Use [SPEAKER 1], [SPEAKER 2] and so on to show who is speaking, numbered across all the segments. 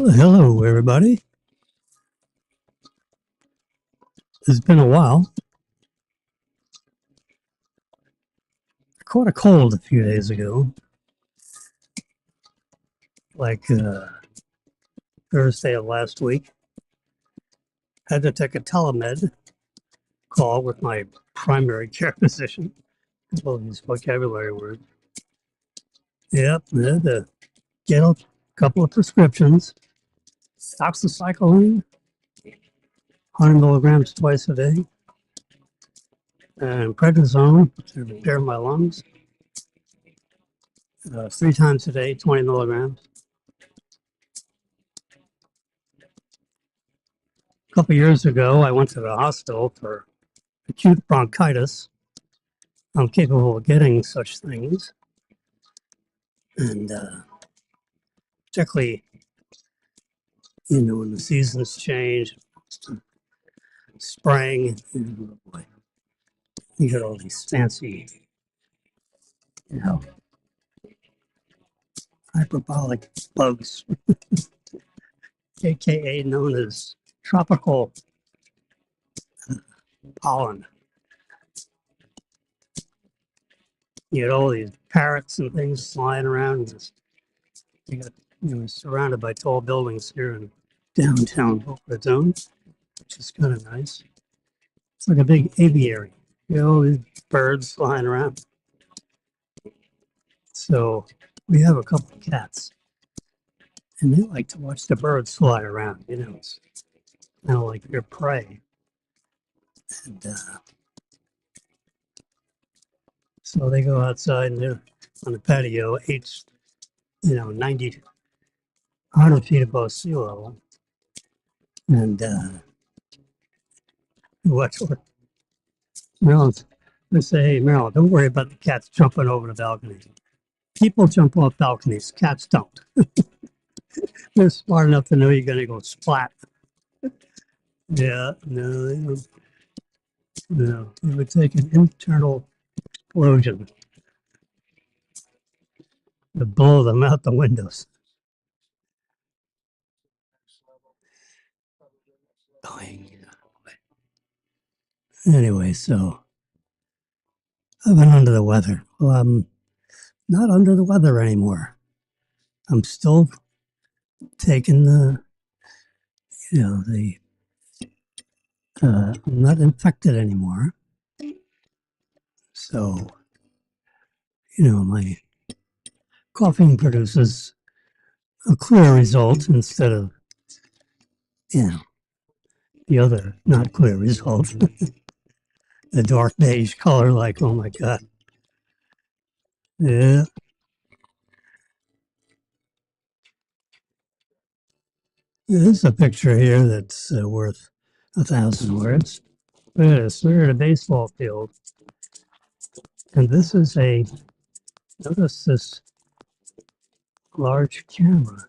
[SPEAKER 1] Well, hello, everybody. It's been a while. I caught a cold a few days ago, like Thursday of last week. Had to take a telemed call with my primary care physician. All these vocabulary words. Yep, I had to get a couple of prescriptions. Doxycycline, 100 milligrams twice a day, and prednisone to repair my lungs, 3 times a day, 20 milligrams. A couple years ago, I went to the hospital for acute bronchitis. I'm capable of getting such things, and particularly, when the seasons change, spring, you get all these fancy, you know, hyperbolic bugs, aka known as tropical pollen. You get all these parrots and things flying around. You got, surrounded by tall buildings here in downtown Boca Raton, which is kind of nice. It's like a big aviary. These birds flying around. So we have a couple of cats, and they like to watch the birds fly around. It's kind of like their prey. And so they go outside and they're on the patio, 90, 100 feet above sea level. And watch what Maryland's. They say, hey, Maryland, don't worry about the cats jumping over the balcony. People jump off balconies, cats don't. They're smart enough to know you're going to go splat. Yeah, no, they don't. No, it would take an internal explosion to blow them out the windows. Anyway, so I've been under the weather. Well, I'm not under the weather anymore. I'm still taking I'm not infected anymore. So, my coughing produces a clear result instead of, the other not clear result. The dark beige color, like, oh my God. Yeah. There's a picture here that's worth 1,000 words. Look at this. We're at a baseball field. And this is notice this large camera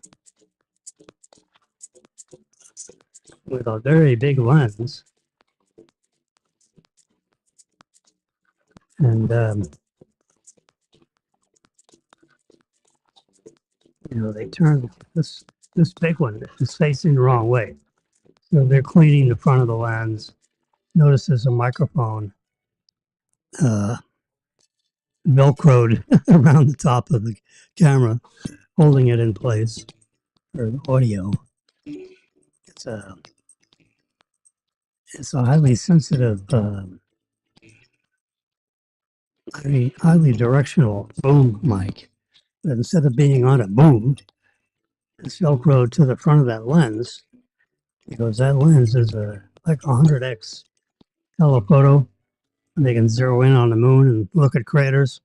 [SPEAKER 1] with a very big lens. And, they turn this big one is facing the wrong way. So they're cleaning the front of the lens. Notice there's a microphone velcroed around the top of the camera, holding it in place for audio. It's a highly sensitive, highly directional boom mic. But instead of being on a boom, it's velcroed to the front of that lens, because that lens is like 100x telephoto, and they can zero in on the moon and look at craters.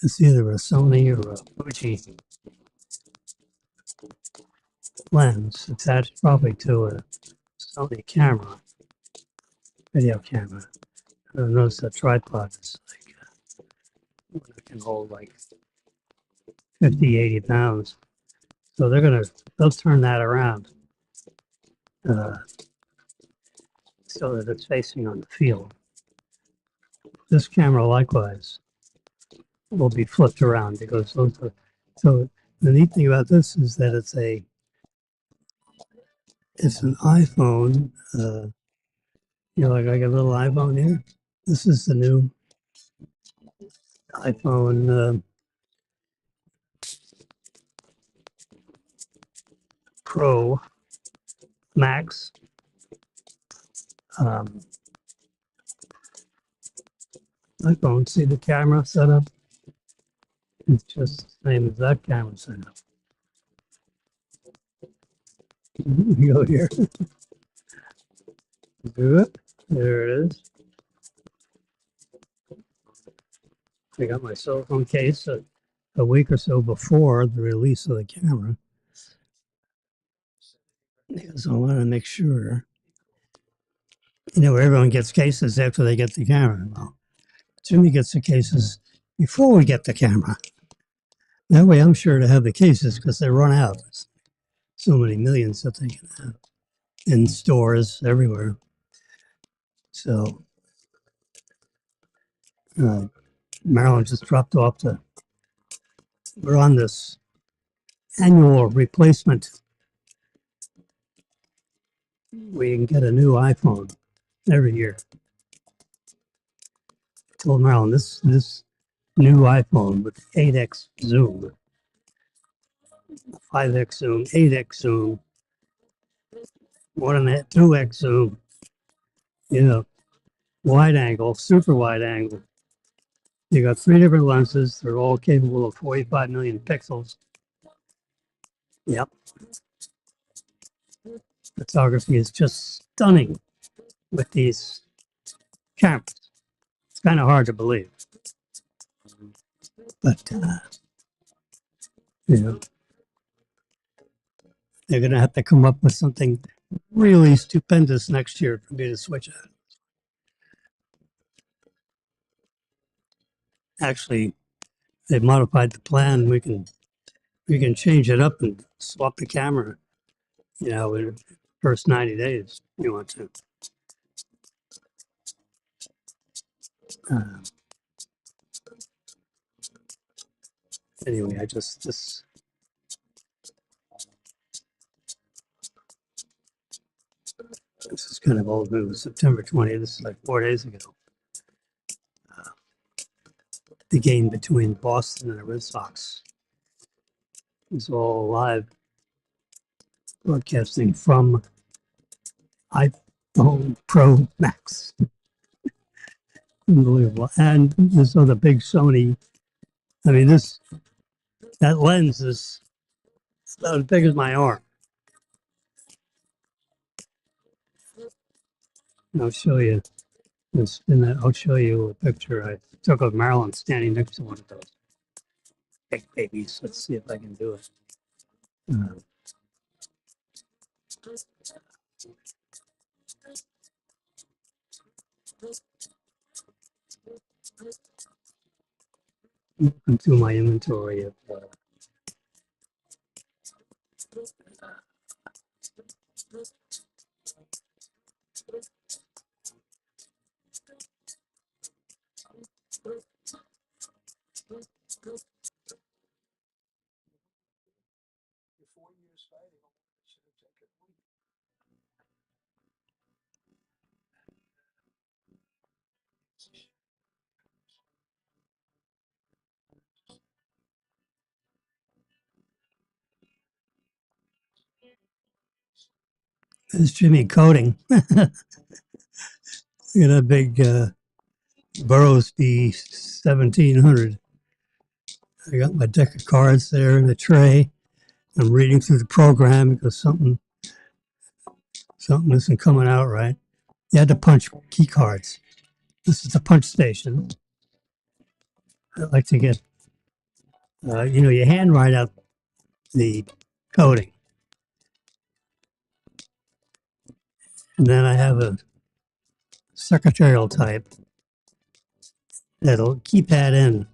[SPEAKER 1] It's either a Sony or a Fuji lens attached probably to a Sony camera, video camera. I notice the tripod is like, it can hold like 50, 80 pounds. So they'll turn that around so that it's facing on the field. This camera likewise will be flipped around, because so The neat thing about this is that it's an iPhone. Like I got a little iPhone here. This is the new iPhone Pro Max. Um, iPhone. See the camera setup? It's just the same as that camera setup. You go here. Do it. There it is. I got my cell phone case a week or so before the release of the camera. Because I wanted to make sure, everyone gets cases after they get the camera. Well, Jimmy gets the cases before we get the camera. That way I'm sure to have the cases because they run out. There's so many millions that they can have in stores everywhere. So Maryland just dropped off we're on this annual replacement. We can get a new iPhone every year. I told Maryland this new iPhone with 8x zoom, 5x zoom, 8x zoom, 2x zoom, wide angle, super wide angle. You got 3 different lenses. They're all capable of 45 million pixels. Yep. Photography is just stunning with these cameras. It's kind of hard to believe. But, they're going to have to come up with something really stupendous next year for me to switch it. Actually, they've modified the plan. We can change it up and swap the camera, in the first 90 days if you want to. Anyway, this is kind of old news. September 20th, this is like 4 days ago. The game between Boston and the Red Sox is all live broadcasting from iPhone Pro Max. Unbelievable. And this other big Sony. I mean, that lens is about as big as my arm. And I'll show you this. I'll show you a picture I took of Marilyn standing next to one of those big babies. Let's see if I can do it. Into my inventory of It's Jimmy coding. In a big Burroughs B1700. I got my deck of cards there in the tray. I'm reading through the program because something isn't coming out right. You had to punch key cards. This is the punch station. I like to get, you hand write out the coding. And then I have a secretarial type that'll keypad in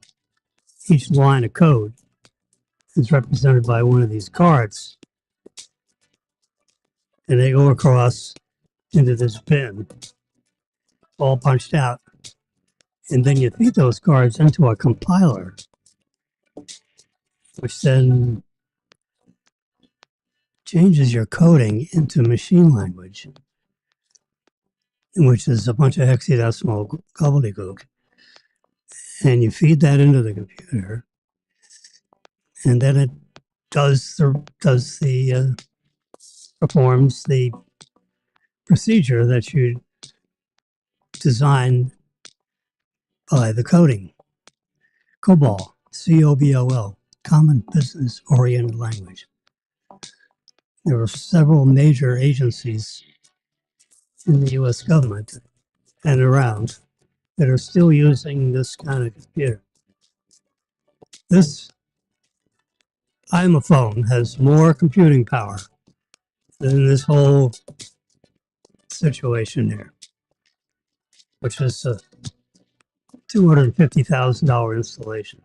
[SPEAKER 1] each line of code is represented by one of these cards. And they go across into this bin, all punched out. And then you feed those cards into a compiler, which then changes your coding into machine language, which is a bunch of hexadecimal gobbledygook, and you feed that into the computer, and then it performs the procedure that you designed by the coding. COBOL, COBOL, Common Business Oriented Language. There are several major agencies in the U.S. government and around that are still using this kind of computer. This iMaphone has more computing power than this whole situation here, which is a $250,000 installation.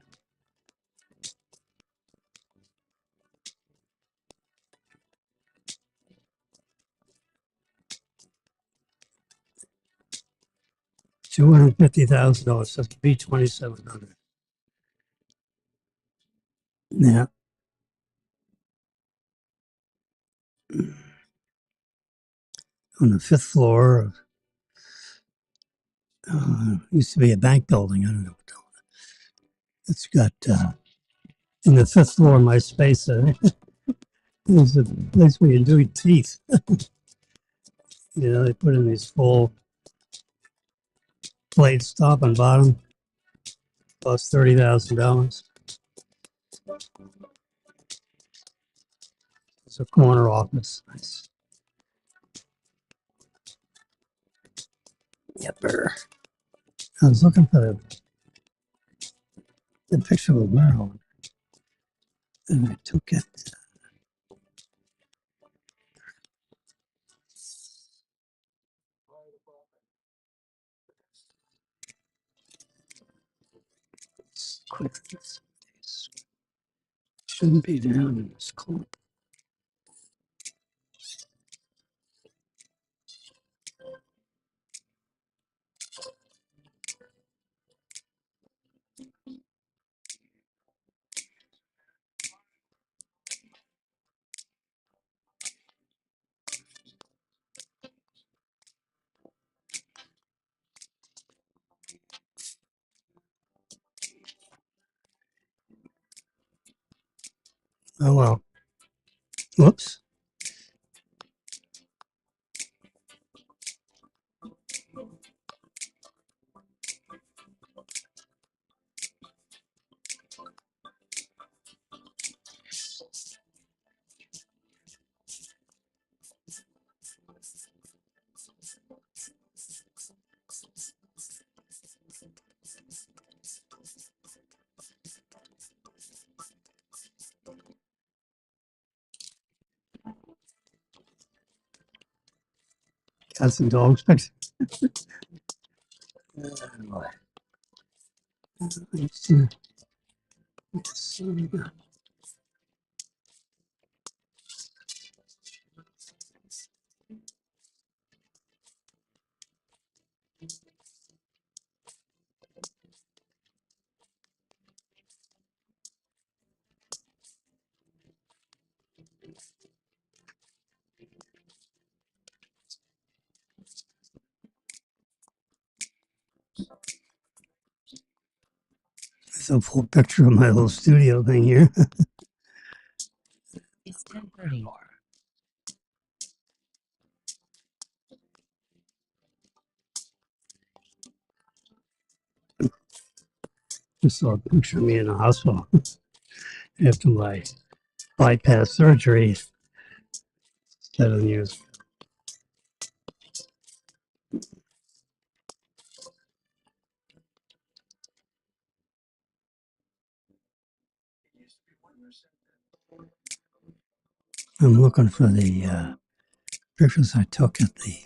[SPEAKER 1] $250,000, so to be $2,700. Yeah. On the fifth floor of used to be a bank building. I don't know. It's got in the fifth floor of my space. There's a place where you do your teeth. You know, they put in these full plates, top and bottom, plus $30,000. It's a corner office. Nice. Yepper. I was looking for the picture of Maryland, and I took it. Quick. Shouldn't be down in this clump. Oh well. Whoops. Cats and dogs picture. It's a full picture of my little studio thing here.
[SPEAKER 2] It's 10:30.
[SPEAKER 1] Just saw a picture of me in the hospital after my bypass surgery 7 years. I'm looking for the pictures I took at the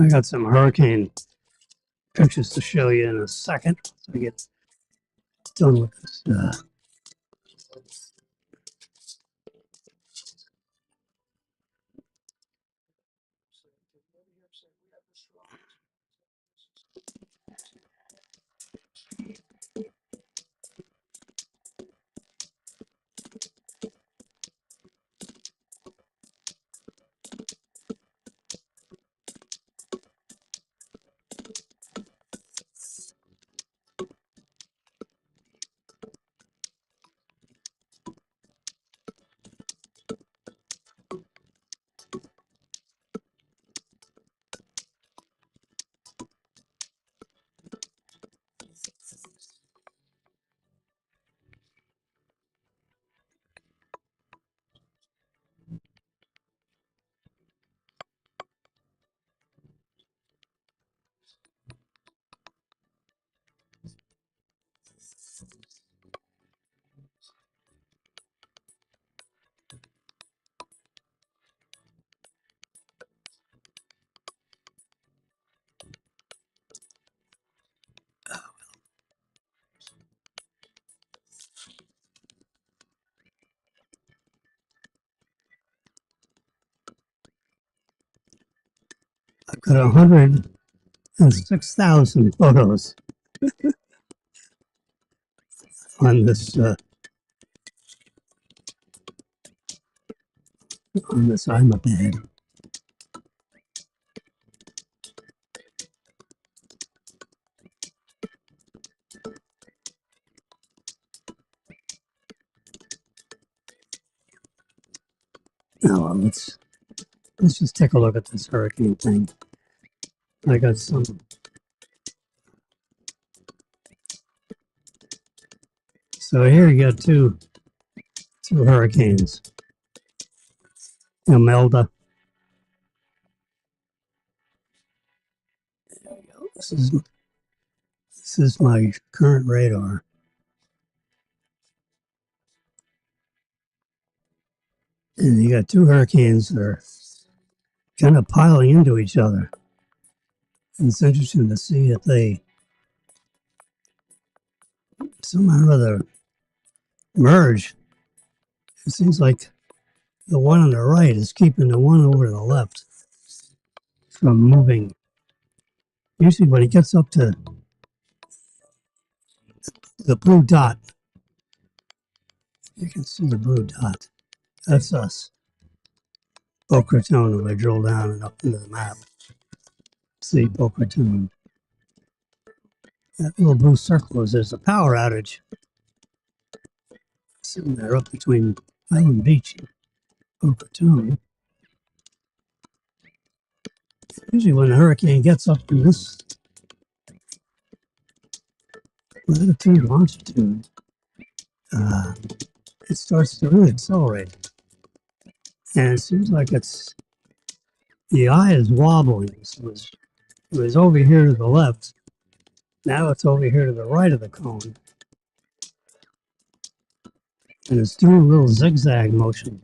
[SPEAKER 1] I got some hurricane pictures to show you in a second. So we get done with this. I've got 106,000 photos on this iPad. Now let's just take a look at this hurricane thing. I got some. So here you got two hurricanes. Imelda. This is my current radar. And you got two hurricanes that are kind of piling into each other. And it's interesting to see if they somehow or other merge. It seems like the one on the right is keeping the one over to the left from moving. Usually when it gets up to the blue dot, you can see the blue dot. That's us. Boca Raton, if I drill down and up into the map. See Boca Raton. That little blue circle is there's a power outage sitting there up between Island Beach and Boca Raton. Usually when a hurricane gets up in this latitude, longitude, it starts to really accelerate. And it seems like the eye is wobbling. It was over here to the left. Now it's over here to the right of the cone. And it's doing a little zigzag motion.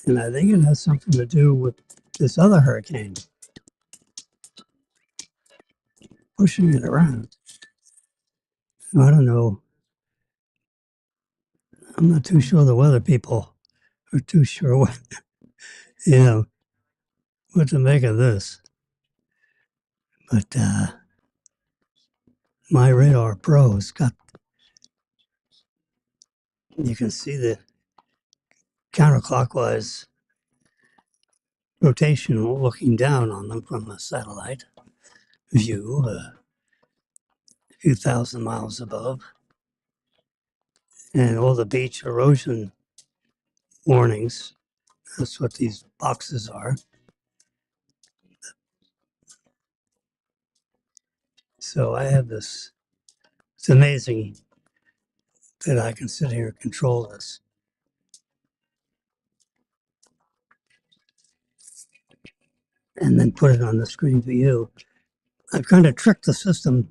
[SPEAKER 1] And I think it has something to do with this other hurricane pushing it around. I don't know. I'm not too sure the weather people are too sure what, what to make of this. But my Radar Pro has got, you can see the counterclockwise rotation looking down on them from a satellite view, a few thousand miles above. And all the beach erosion warnings, that's what these boxes are. So I have this, it's amazing that I can sit here and control this. And then put it on the screen for you. I've kind of tricked the system.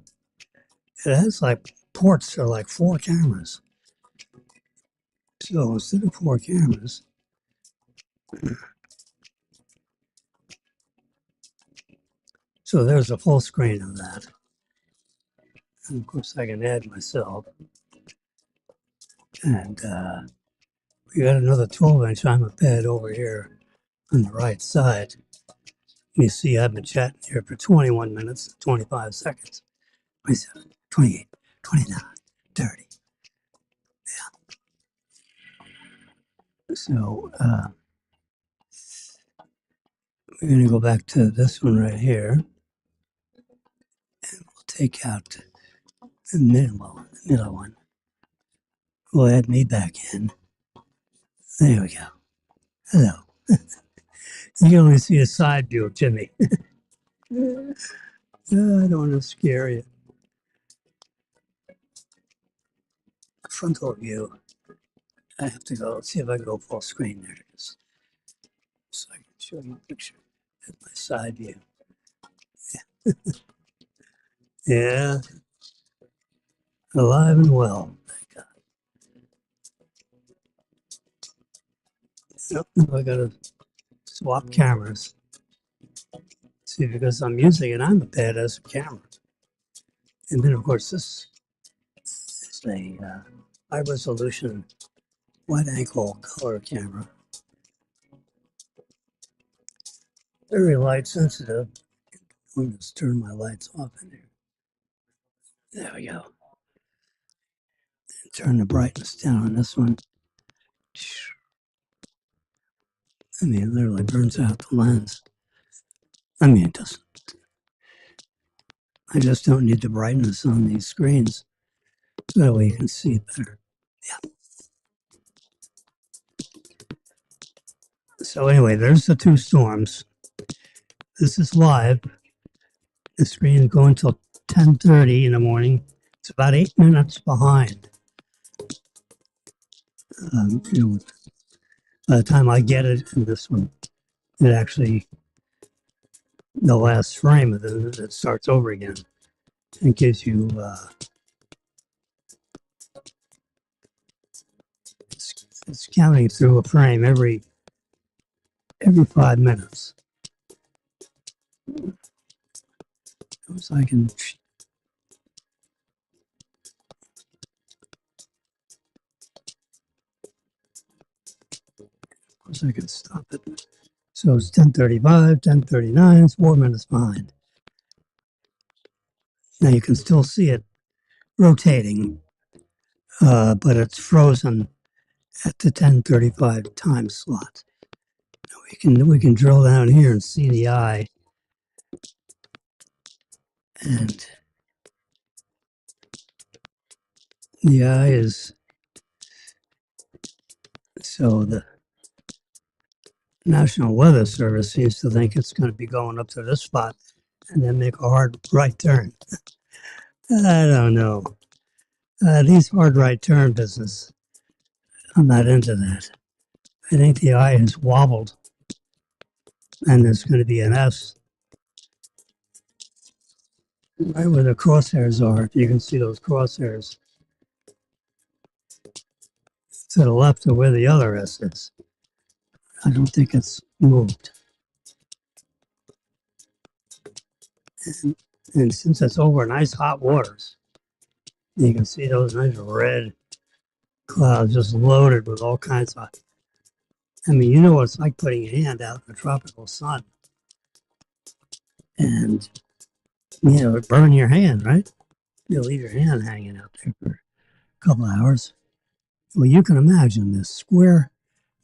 [SPEAKER 1] It has like ports for like 4 cameras. So instead of 4 cameras, So there's a full screen of that. And of course, I can add myself. And we got another 12-inch on the bed over here on the right side. You see, I've been chatting here for 21 minutes, 25 seconds, 27, 28, 29, 30. So we're going to go back to this one right here. We'll take out the middle one. We'll add me back in. There we go. Hello. You can only see a side view of Jimmy. I don't want to scare you. Frontal view. I have to go. Let's see if I can go full screen. There it is. So I can show you a picture of my side view. Yeah, alive and well. Thank God. Yep, now I gotta swap cameras. See, because I'm using it on the pad as a camera. And then, of course, this is a high resolution wide angle color camera. Very light sensitive. I'm going to turn my lights off in here. There we go. Turn the brightness down on this one. I mean, it literally burns out the lens. I mean, it doesn't. I just don't need the brightness on these screens. So that way you can see it better. Yeah. So anyway, there's the two storms. This is live. The screen is going till 10:30 in the morning. It's about 8 minutes behind. You know, by the time I get it in this one, it actually, the last frame of it starts over again. It gives you, it's counting through a frame every 5 minutes. So I can, of course I can stop it. So it's 10:35, 10:39, it's 4 minutes behind. Now you can still see it rotating, but it's frozen at the 10:35 time slot. We can drill down here and see the eye, and the eye is, so the National Weather Service seems to think it's going to be going up to this spot and then make a hard right turn. I don't know. These hard right turn business, I'm not into that. I think the eye has wobbled and there's going to be an S right where the crosshairs are. If you can see those crosshairs to the left of where the other S is. I don't think it's moved. And since it's over nice hot waters, you can see those nice red clouds just loaded with all kinds of. I mean, you know what it's like putting your hand out in the tropical sun, and it burn your hand, right? You leave your hand hanging out there for a couple of hours. Well, you can imagine this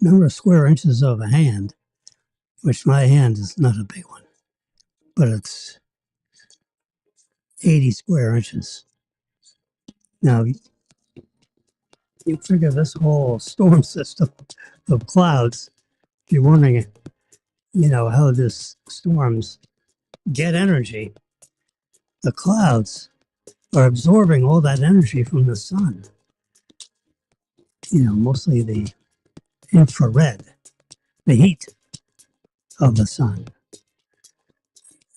[SPEAKER 1] number of square inches of a hand, which my hand is not a big one, but it's 80 square inches. Now, you figure this whole storm system of clouds, if you're wondering, how this storms get energy, the clouds are absorbing all that energy from the sun. Mostly the infrared, the heat of the sun.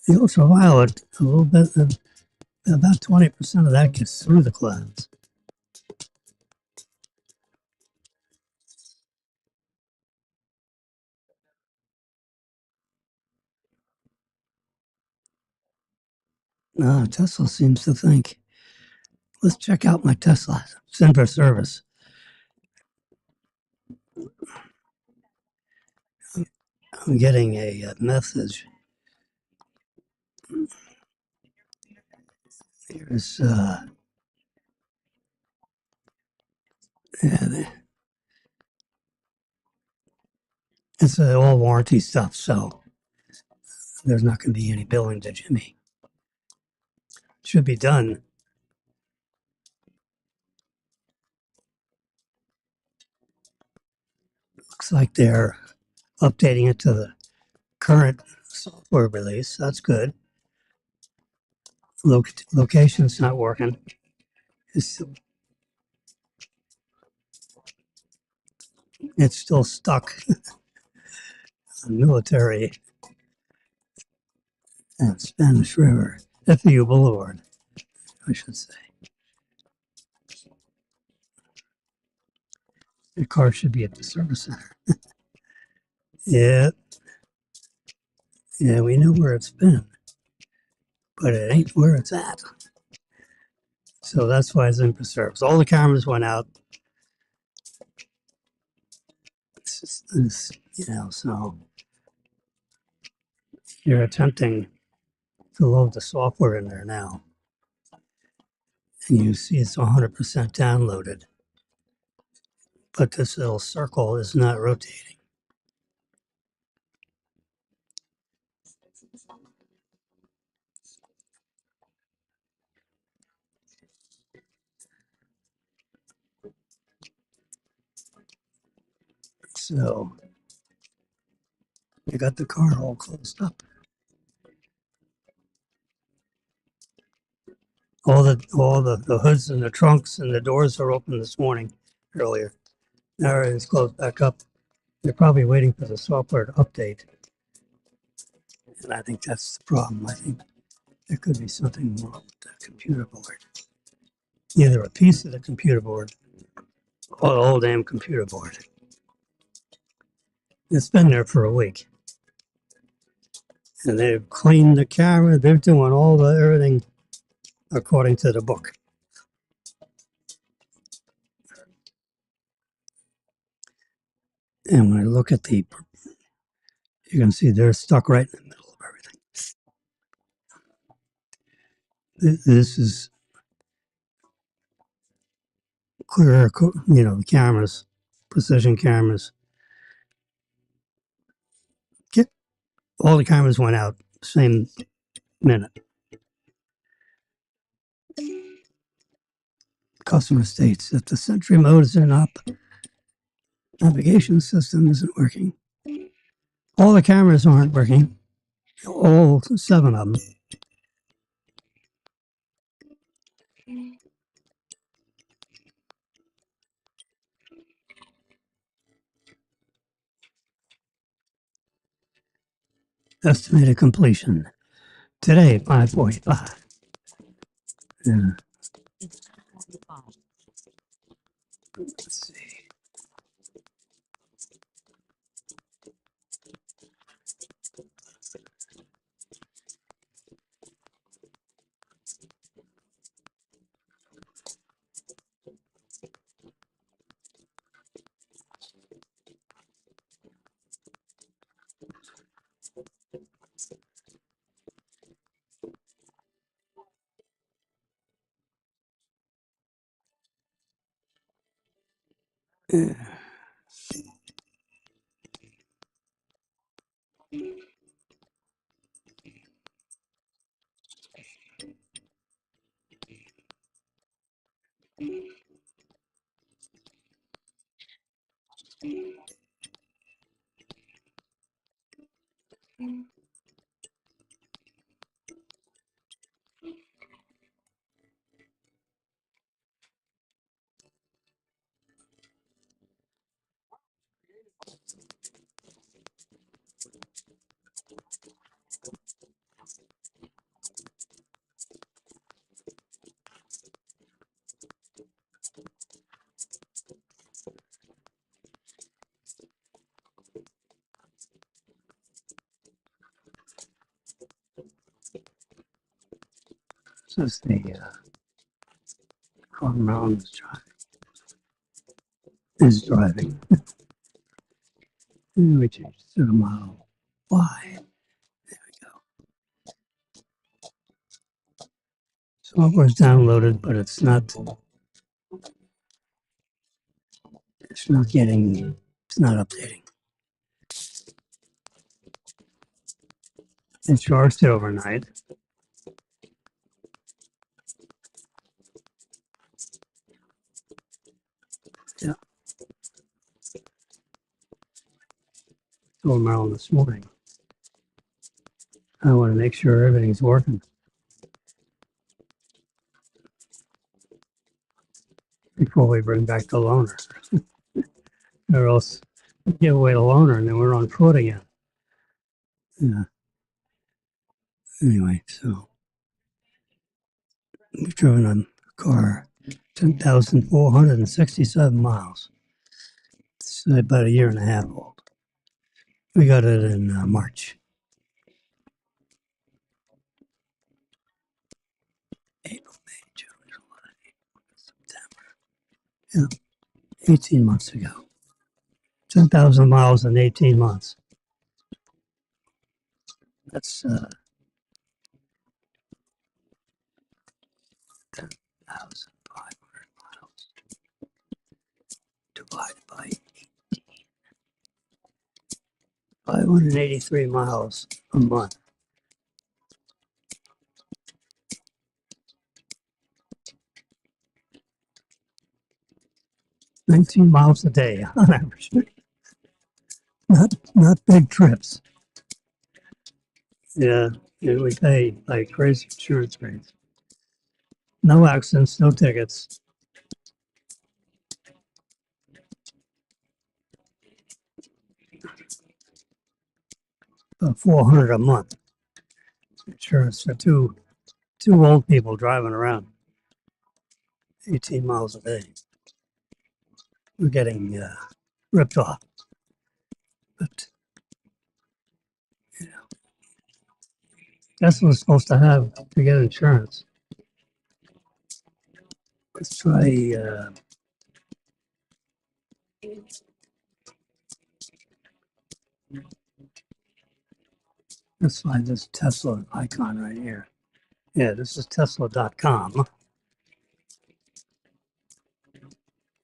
[SPEAKER 1] The ultraviolet, a little bit, about 20% of that gets through the clouds. Tesla seems to think. Let's check out my Tesla. It's in for service. I'm getting a message. Here's yeah, it's all warranty stuff, so there's not going to be any billing to Jimmy. Should be done. Looks like they're updating it to the current software release. That's good. Location's not working. It's, it's still stuck on Military and Spanish River, FU Boulevard, I should say. The car should be at the service center. Yeah, yeah, we know where it's been, but it ain't where it's at. So that's why it's in preserves. All the cameras went out. So you're attempting to load the software in there now, and you see it's 100% downloaded, but this little circle is not rotating. So you got the car all closed up. All the hoods and the trunks and the doors are open this morning earlier. Now everything's closed back up. They're probably waiting for the software to update. And I think that's the problem. I think there could be something wrong with the computer board. Either a piece of the computer board or the whole damn computer board. It's been there for a week. And they've cleaned the camera. They're doing everything according to the book. And when I look at you can see they're stuck right in the middle of everything. This is clear, the cameras, precision cameras. All the cameras went out same minute. Customer states that the Sentry mode isn't up. Navigation system isn't working. All the cameras aren't working. All 7 of them. Estimated completion today, 5:45. Yeah. Let's see. Yeah. is the car Merlin is driving. We changed to the Model Y. Software's downloaded, but it's not updating. It charged it overnight. Yeah. Told Marilyn this morning. I want to make sure everything's working before we bring back the loaner. Or else we give away the loaner and then we're on foot again. Yeah. Anyway, so we've driven a car 10,467 miles. It's about a year and a half old. We got it in March. April, May, June, July, September. Yeah, 18 months ago. 10,000 miles in 18 months. That's 10,500 miles divided by 583 miles a month. $19 miles a day on average. Not big trips. Yeah, we pay like crazy insurance rates. No accidents, no tickets. 400 a month insurance for two old people driving around 18 miles a day. We're getting ripped off. But that's what we're supposed to have to get insurance. Let's try let's find this Tesla icon right here. Yeah, this is Tesla.com.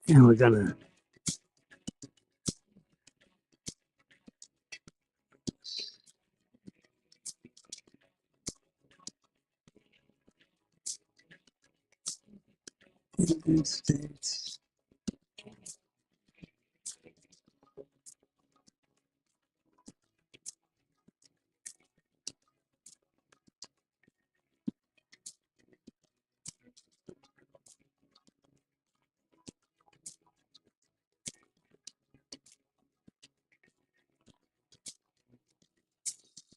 [SPEAKER 1] And we're gonna United States.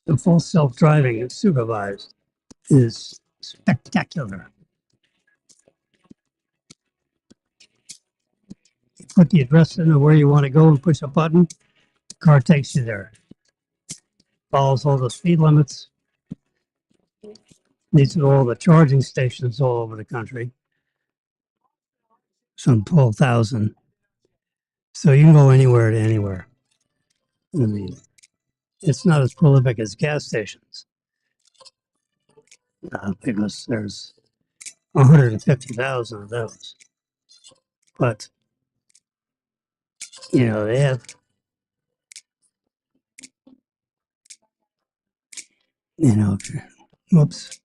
[SPEAKER 1] The full self-driving and supervised is spectacular. You put the address in of where you want to go and push a button, the car takes you there. Follows all the speed limits. Needs all the charging stations all over the country. Some 12,000. So you can go anywhere to anywhere. I mean, it's not as prolific as gas stations because there's 150,000 of those. But, they have, whoops.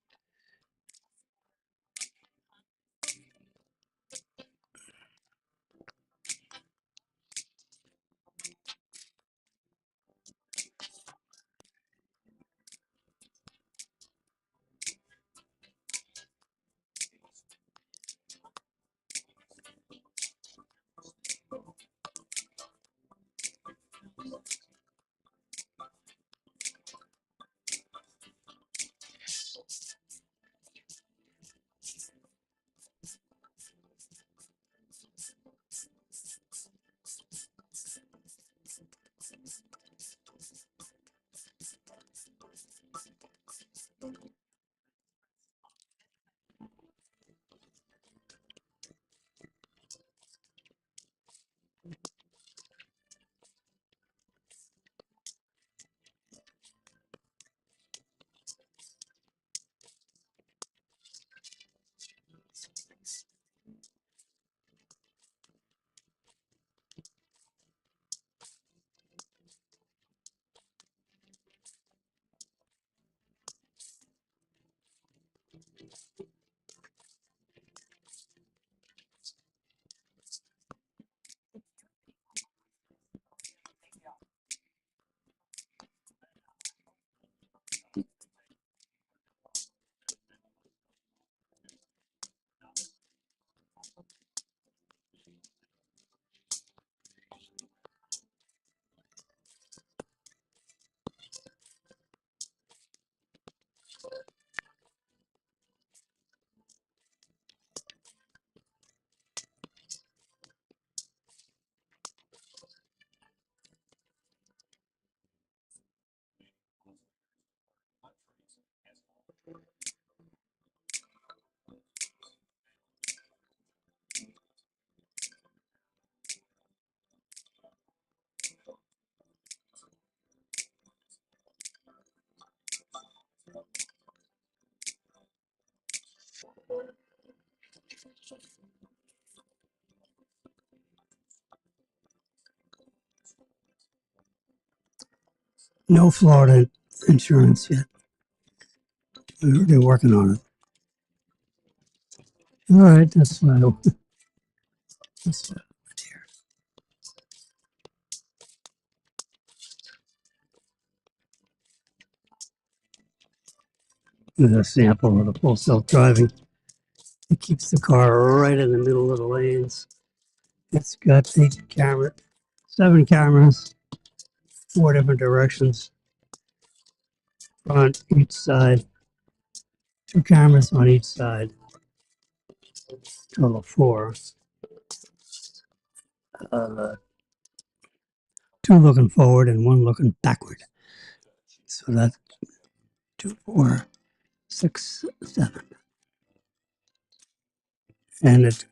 [SPEAKER 1] No Florida insurance yet. They're working on it. All right, that's fine. That's here. There's a sample of the full self-driving. It keeps the car right in the middle of the lanes. It's got 7 cameras, 4 different directions, front, each side, 2 cameras on each side, total 4. Uh, 2 looking forward and 1 looking backward. So that's 2, 4, 6, 7. And it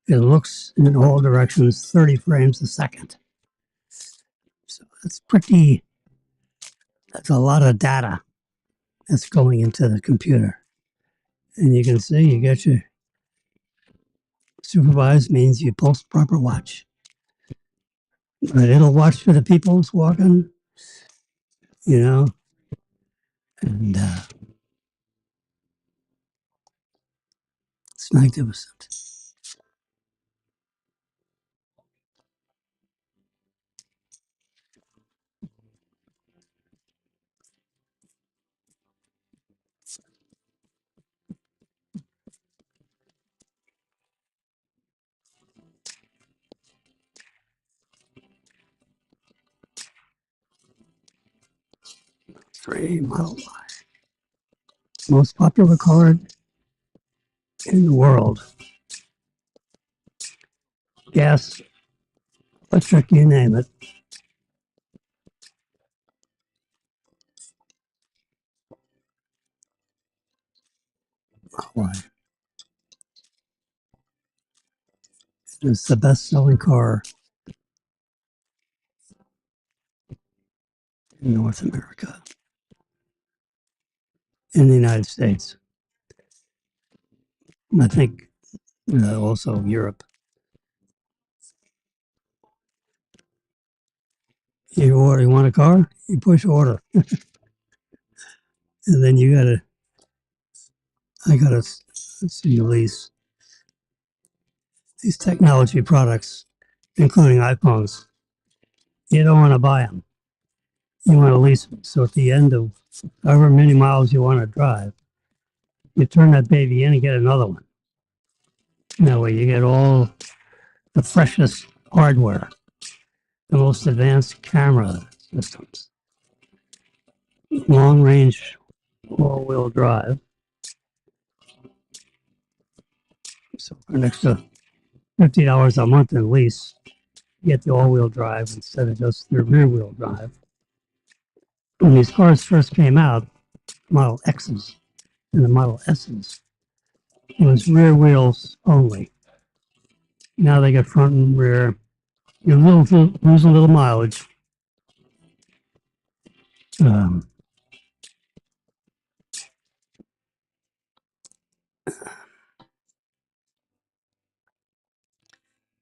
[SPEAKER 1] looks in all directions 30 frames a second. So that's a lot of data that's going into the computer. And you can see you get your supervised means you post proper watch. But it'll watch for the people who's walking, you know, and it's magnificent. Three Model Y. Most popular car in the world. Gas, electric, you name it. Model Y. It's the best-selling car in North America, in the United States. I think also Europe. You want a car? You push order, and then I gotta see these technology products, including iPhones. You don't want to buy them. You want to lease them. So at the end of however many miles you want to drive, you turn that baby in and get another one. That way you get all the freshest hardware, the most advanced camera systems, long range all-wheel drive. So for an extra $50 a month in lease, you get the all-wheel drive instead of just the rear-wheel drive. When these cars first came out, Model X's and the Model S's, it was rear wheels only. Now they get front and rear. You lose a little mileage. Um,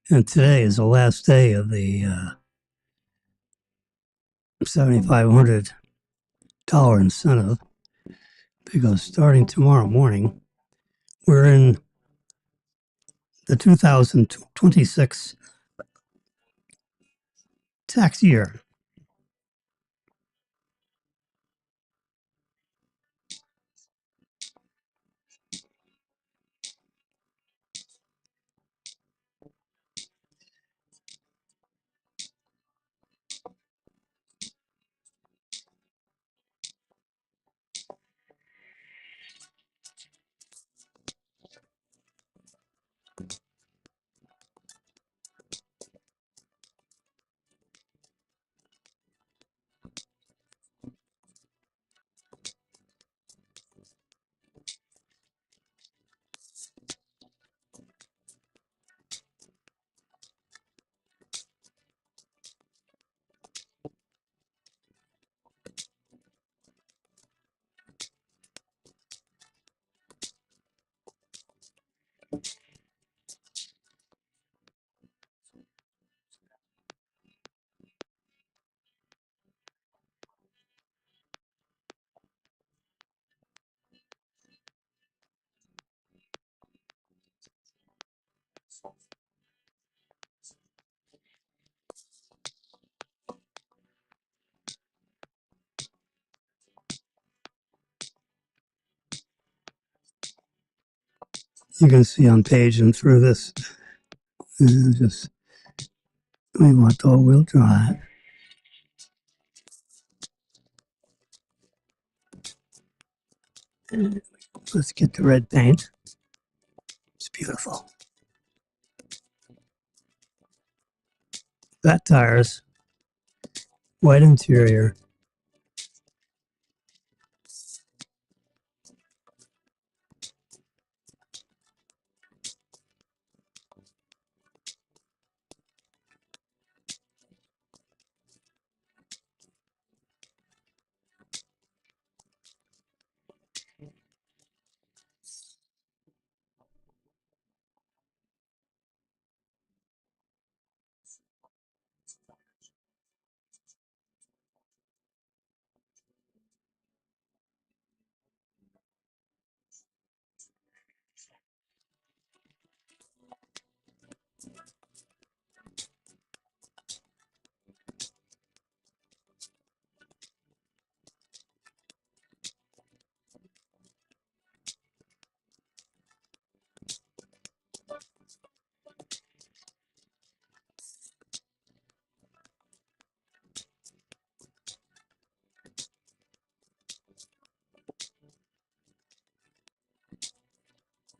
[SPEAKER 1] and today is the last day of the $7,500 incentive, because starting tomorrow morning, we're in the 2026 tax year. You can see I'm paging through this. Just we want all-wheel drive. Let's get the red paint. It's beautiful. Flat tires, white interior.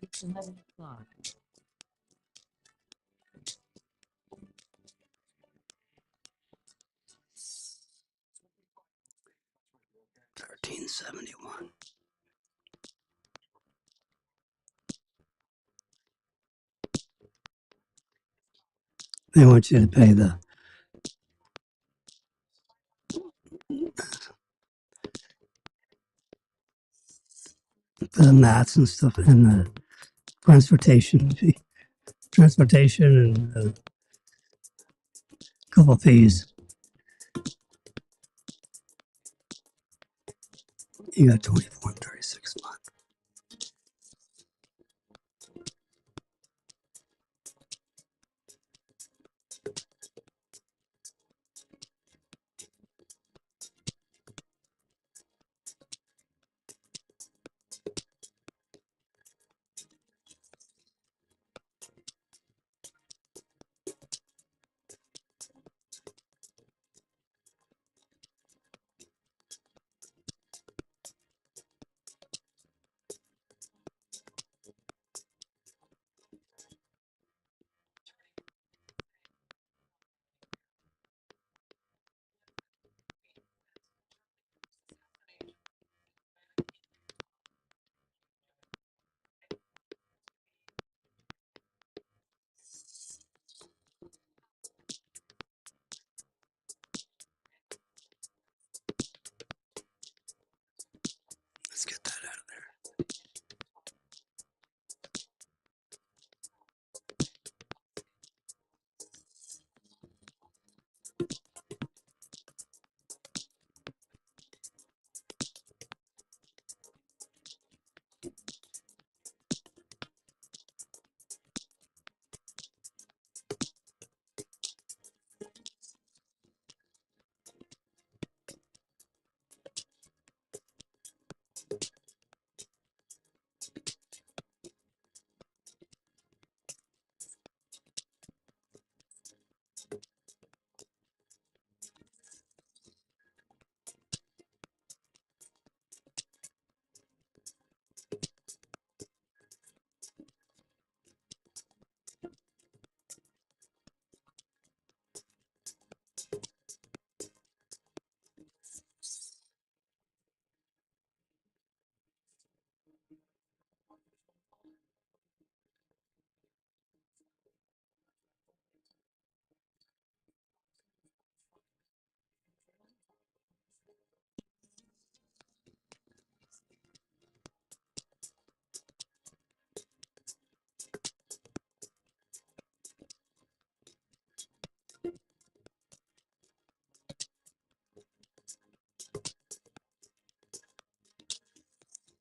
[SPEAKER 1] It's 11 o'clock. 1371. They want you to pay for the mats and stuff and the transportation fee, transportation and a couple of fees. You got 24 and 36 months. Let's get that out of there.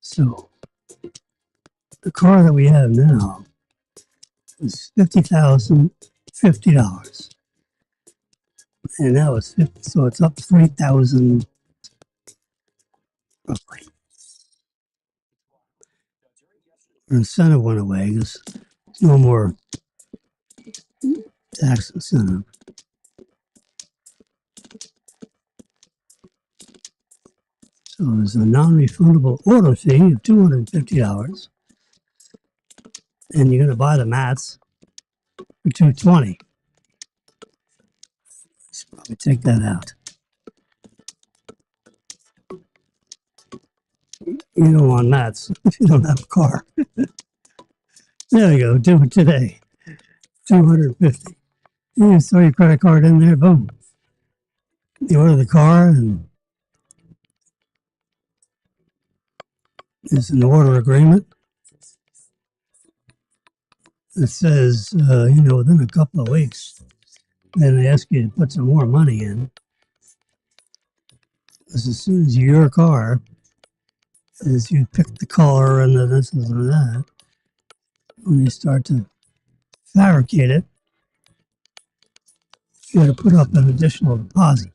[SPEAKER 1] So the car that we have now was $50,050. And that was 50, so it's up 3,000 roughly. The incentive went away because there's no more tax incentive. So there's a non-refundable order fee of $250, and you're going to buy the mats for $220. Should probably take that out. You don't want mats if you don't have a car. There you go. Do it today. $250. You just throw your credit card in there. Boom. You order the car, and there's an order agreement. It says, within a couple of weeks, then they ask you to put some more money in. Because as soon as your car, as you pick the color and the this and that, when you start to fabricate it, you got to put up an additional deposit.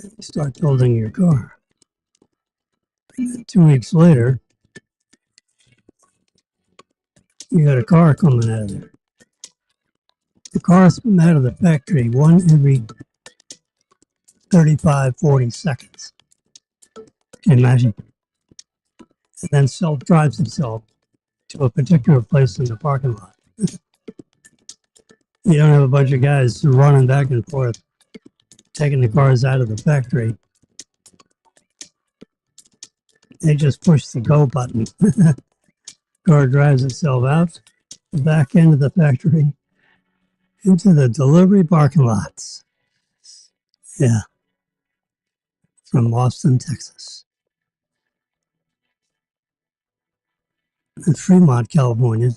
[SPEAKER 1] You start building your car. And 2 weeks later, you got a car coming out of there. The cars come out of the factory one every 35, 40 seconds. Can you imagine? And then self-drives itself to a particular place in the parking lot. You don't have a bunch of guys running back and forth, taking the cars out of the factory. They just push the go button. Car drives itself out the back end of the factory into the delivery parking lots. Yeah, from Austin, Texas. And Fremont, California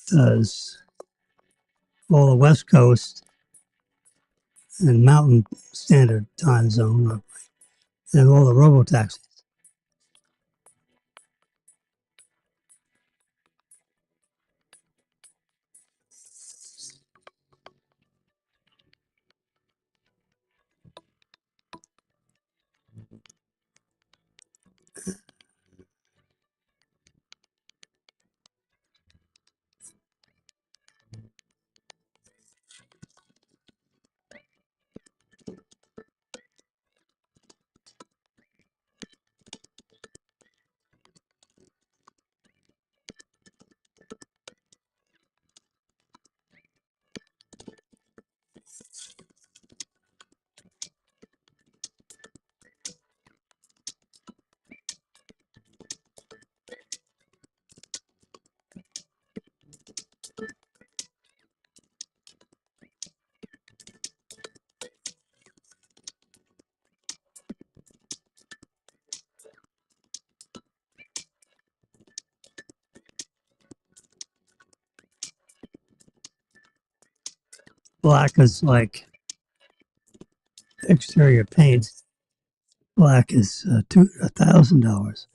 [SPEAKER 1] does all the West Coast and Mountain Standard Time Zone and all the robo-taxis. Black is like exterior paint. Black is $1,000.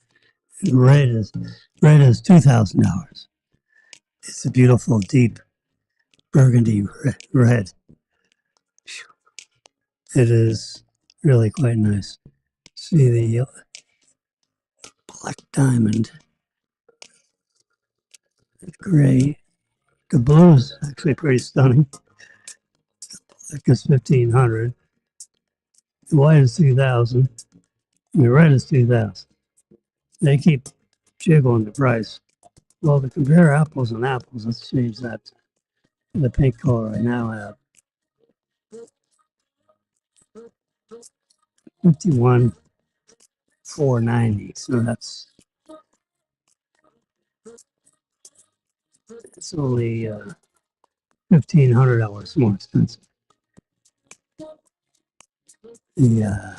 [SPEAKER 1] Red is $2,000. It's a beautiful, deep burgundy red. It is really quite nice. See the black diamond, gray. The blue is actually pretty stunning. Black is 1,500. The white is 2,000. And the red is 2,000. They keep jiggling the price. Well, to compare apples and apples, let's change that to the pink color I now have. 51,490. So it's only $1,500 more expensive. Yeah.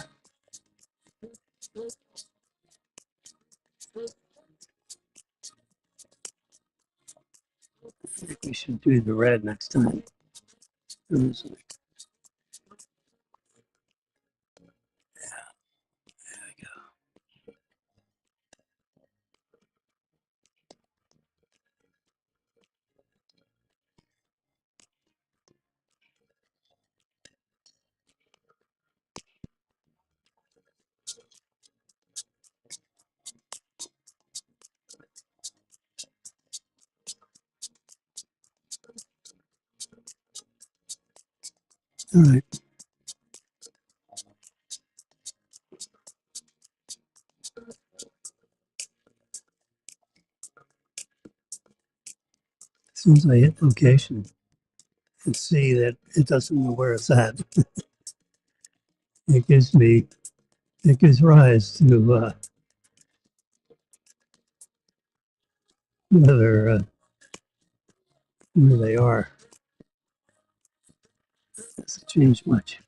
[SPEAKER 1] I think we should do the red next time. All right. As soon as I hit location and see that it doesn't know where it's at, it gives rise to whether where they are. It doesn't change much.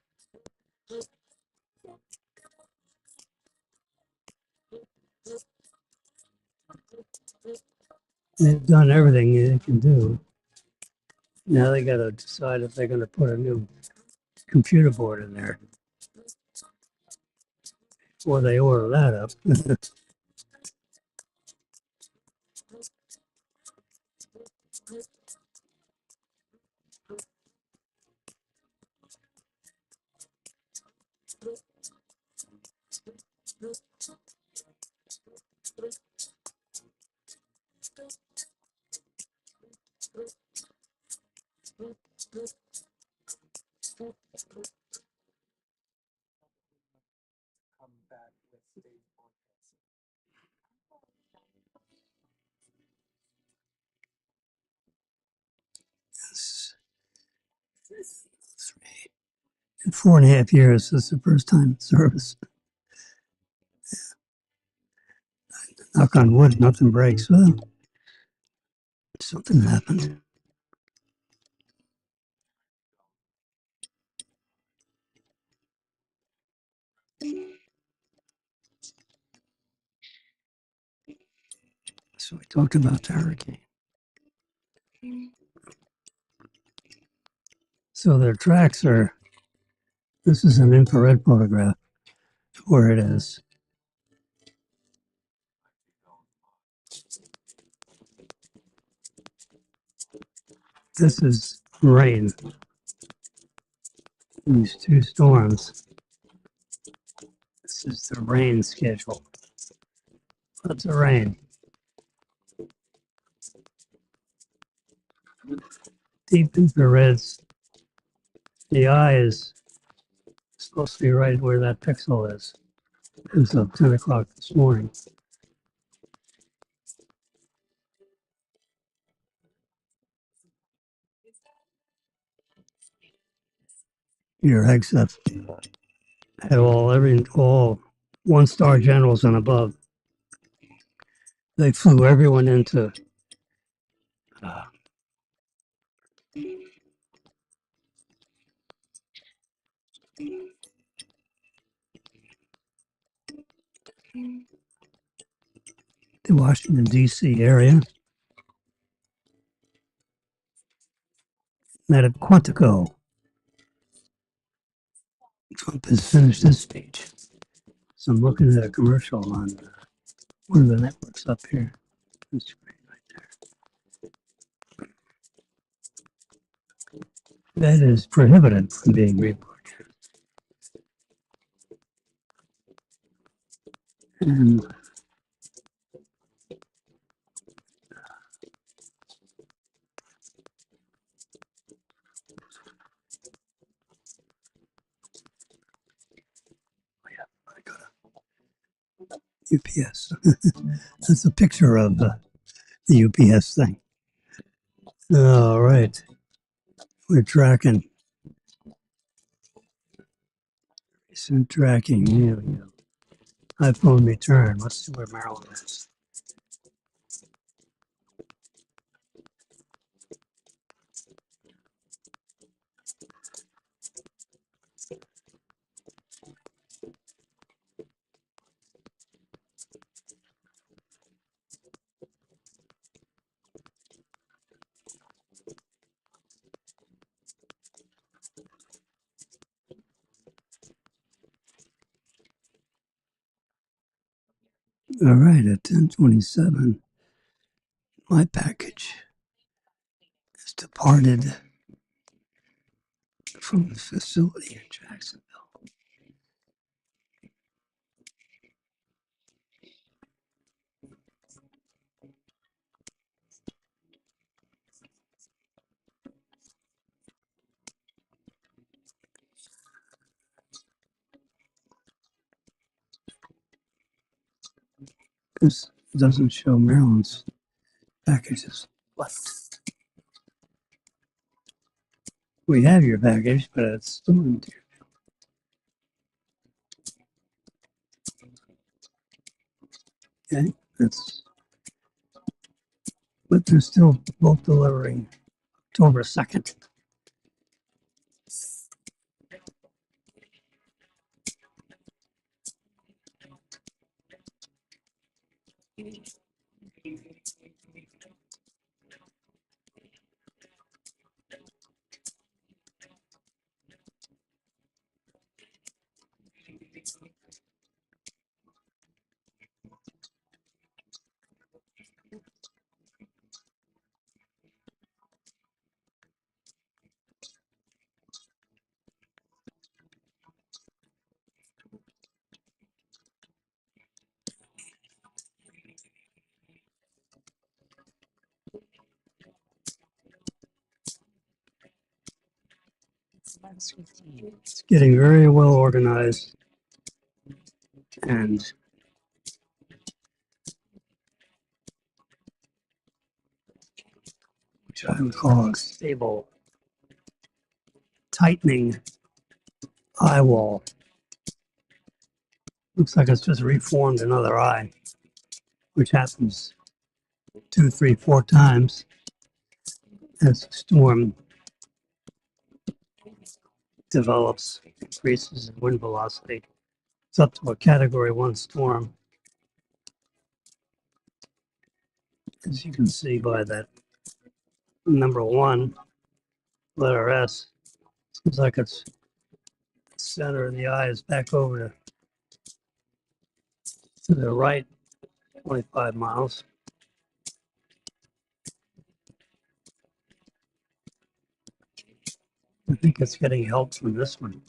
[SPEAKER 1] They've done everything they can do. Now they got to decide if they're going to put a new computer board in there before they order that up. In 4.5 years, this is the first time in service. Knock on wood, nothing breaks. Well, something happened. So we talked about the hurricane. So their tracks are, this is an infrared photograph where it is. This is rain. These two storms. This is the rain schedule. Lots of rain. Deep infrareds. The eye is supposed to be right where that pixel is. As of 10 o'clock this morning. Your except had all 1-star generals and above. They flew everyone into uh, the Washington, D.C. area. Met at Quantico. Trump has finished his speech. So I'm looking at a commercial on one of the networks up here. That is prohibited from being rebroadcast. And I got a UPS. That's a picture of the UPS thing. All right. We're tracking. Recent tracking. Here we go. iPhone return. Let's see where Maryland is. All right, at 10:27, my package has departed from the facility in Jacksonville. This doesn't show Maryland's packages. What? We have your package, but it's stormed here. Okay, but they're still both delivering October 2nd. It's getting very well organized and which I would call a stable, tightening eye wall. Looks like it's just reformed another eye, which happens 2, 3, 4 times as the storm develops, increases in wind velocity. It's up to a Category 1 storm, as you can see by that number 1, letter S. Seems like it's the center of the eye is back over to the right 25 miles. I think it's getting help from this one.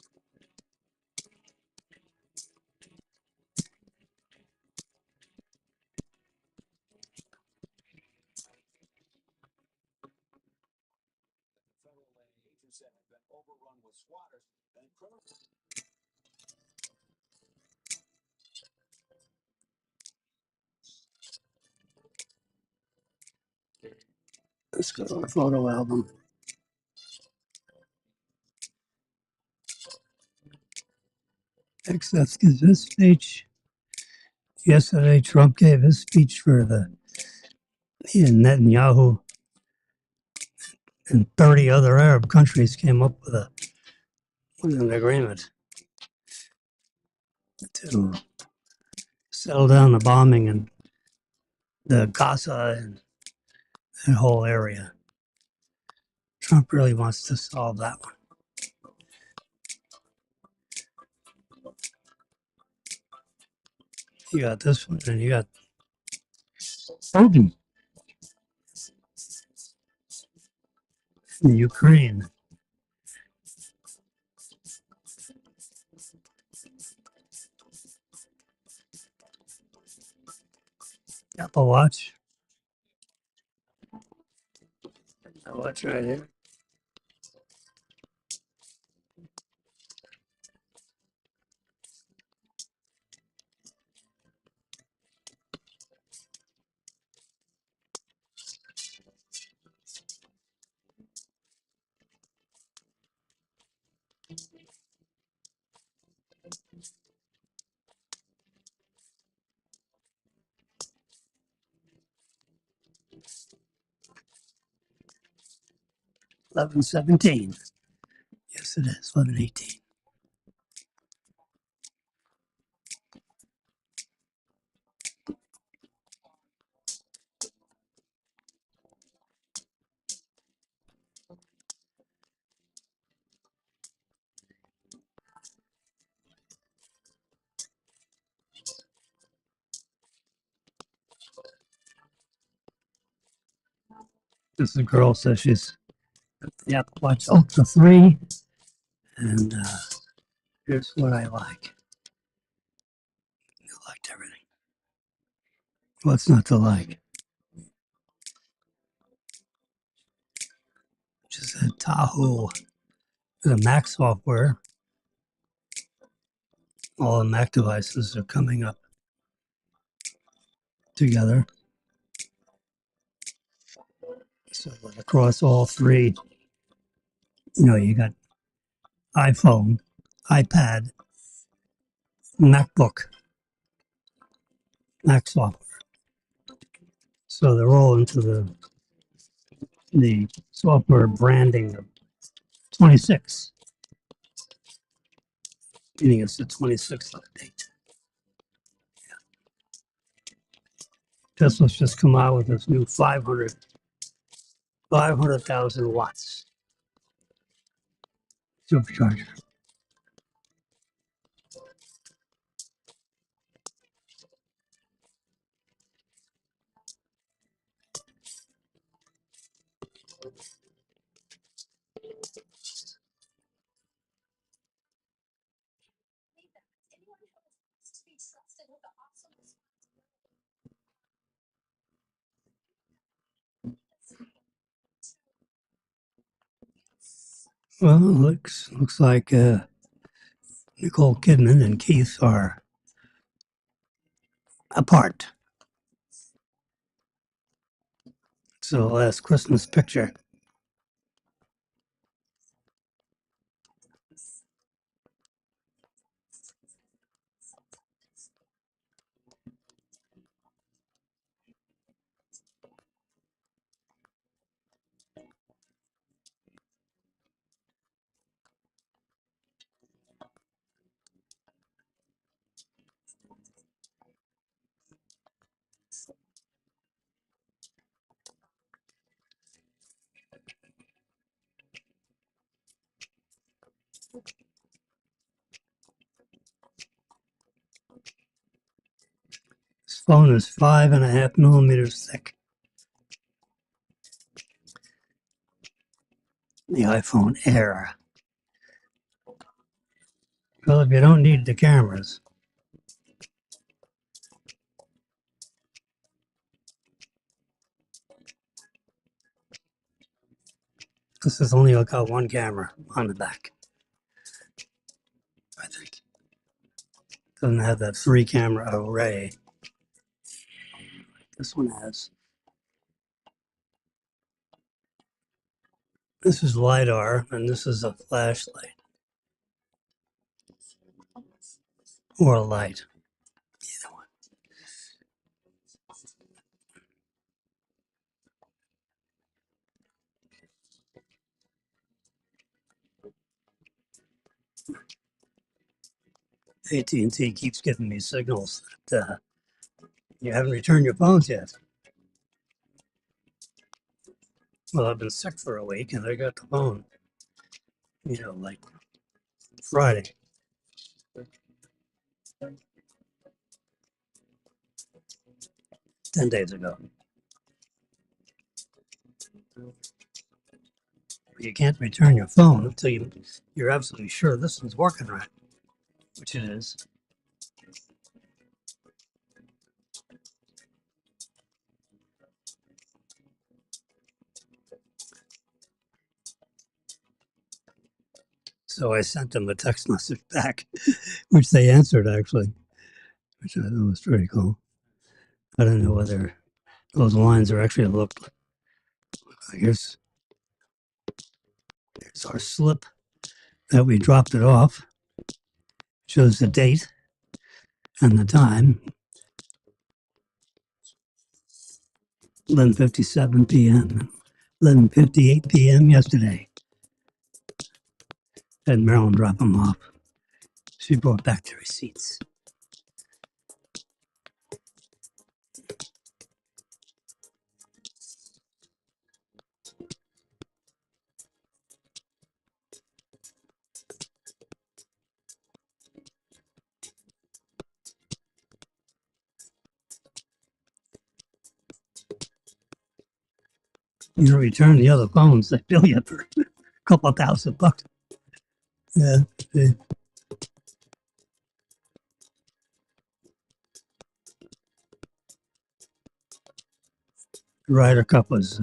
[SPEAKER 1] Let's go to our photo album. Next, let's give this speech. Yesterday, Trump gave his speech for he and Netanyahu and 30 other Arab countries came up with an agreement to settle down the bombing in the Gaza and that whole area. Trump really wants to solve that one. You got this one, and you got Putin in Ukraine. Apple Watch. Apple Watch right here. $11.17. Yes, it is. 11.18. This girl says she's got the Apple Watch Ultra 3, and here's what I like. I liked everything. What's not to like? Just a Tahoe with a Mac software. All the Mac devices are coming up together. So across all three, you got iPhone, iPad, MacBook, Mac software. So they're all into the software branding of 26, meaning it's the 26th update. Tesla's just come out with this new 500,000 watts supercharger. Well, it looks like Nicole Kidman and Keith are apart. So last Christmas picture. This phone is 5.5 millimeters thick. The iPhone Air. Well, if you don't need the cameras, this has only got one camera on the back, I think. Doesn't have that 3-camera array. This one has. This is LiDAR, and this is a flashlight. Or a light. Either one. AT&T keeps giving me signals that you haven't returned your phones yet. Well, I've been sick for a week, and I got the phone, like Friday. 10 days ago. You can't return your phone until you're absolutely sure this one's working right, which it is. So I sent them a text message back, which they answered actually, which I thought was pretty cool. I don't know whether those lines are actually looked. Here's our slip that we dropped it off. Shows the date and the time. 11:57 p.m. 11:58 p.m. yesterday. Had Marilyn drop them off. She brought back the receipts. You return the other phones, they bill you for a couple of $1,000. Yeah. The Ryder Cup was.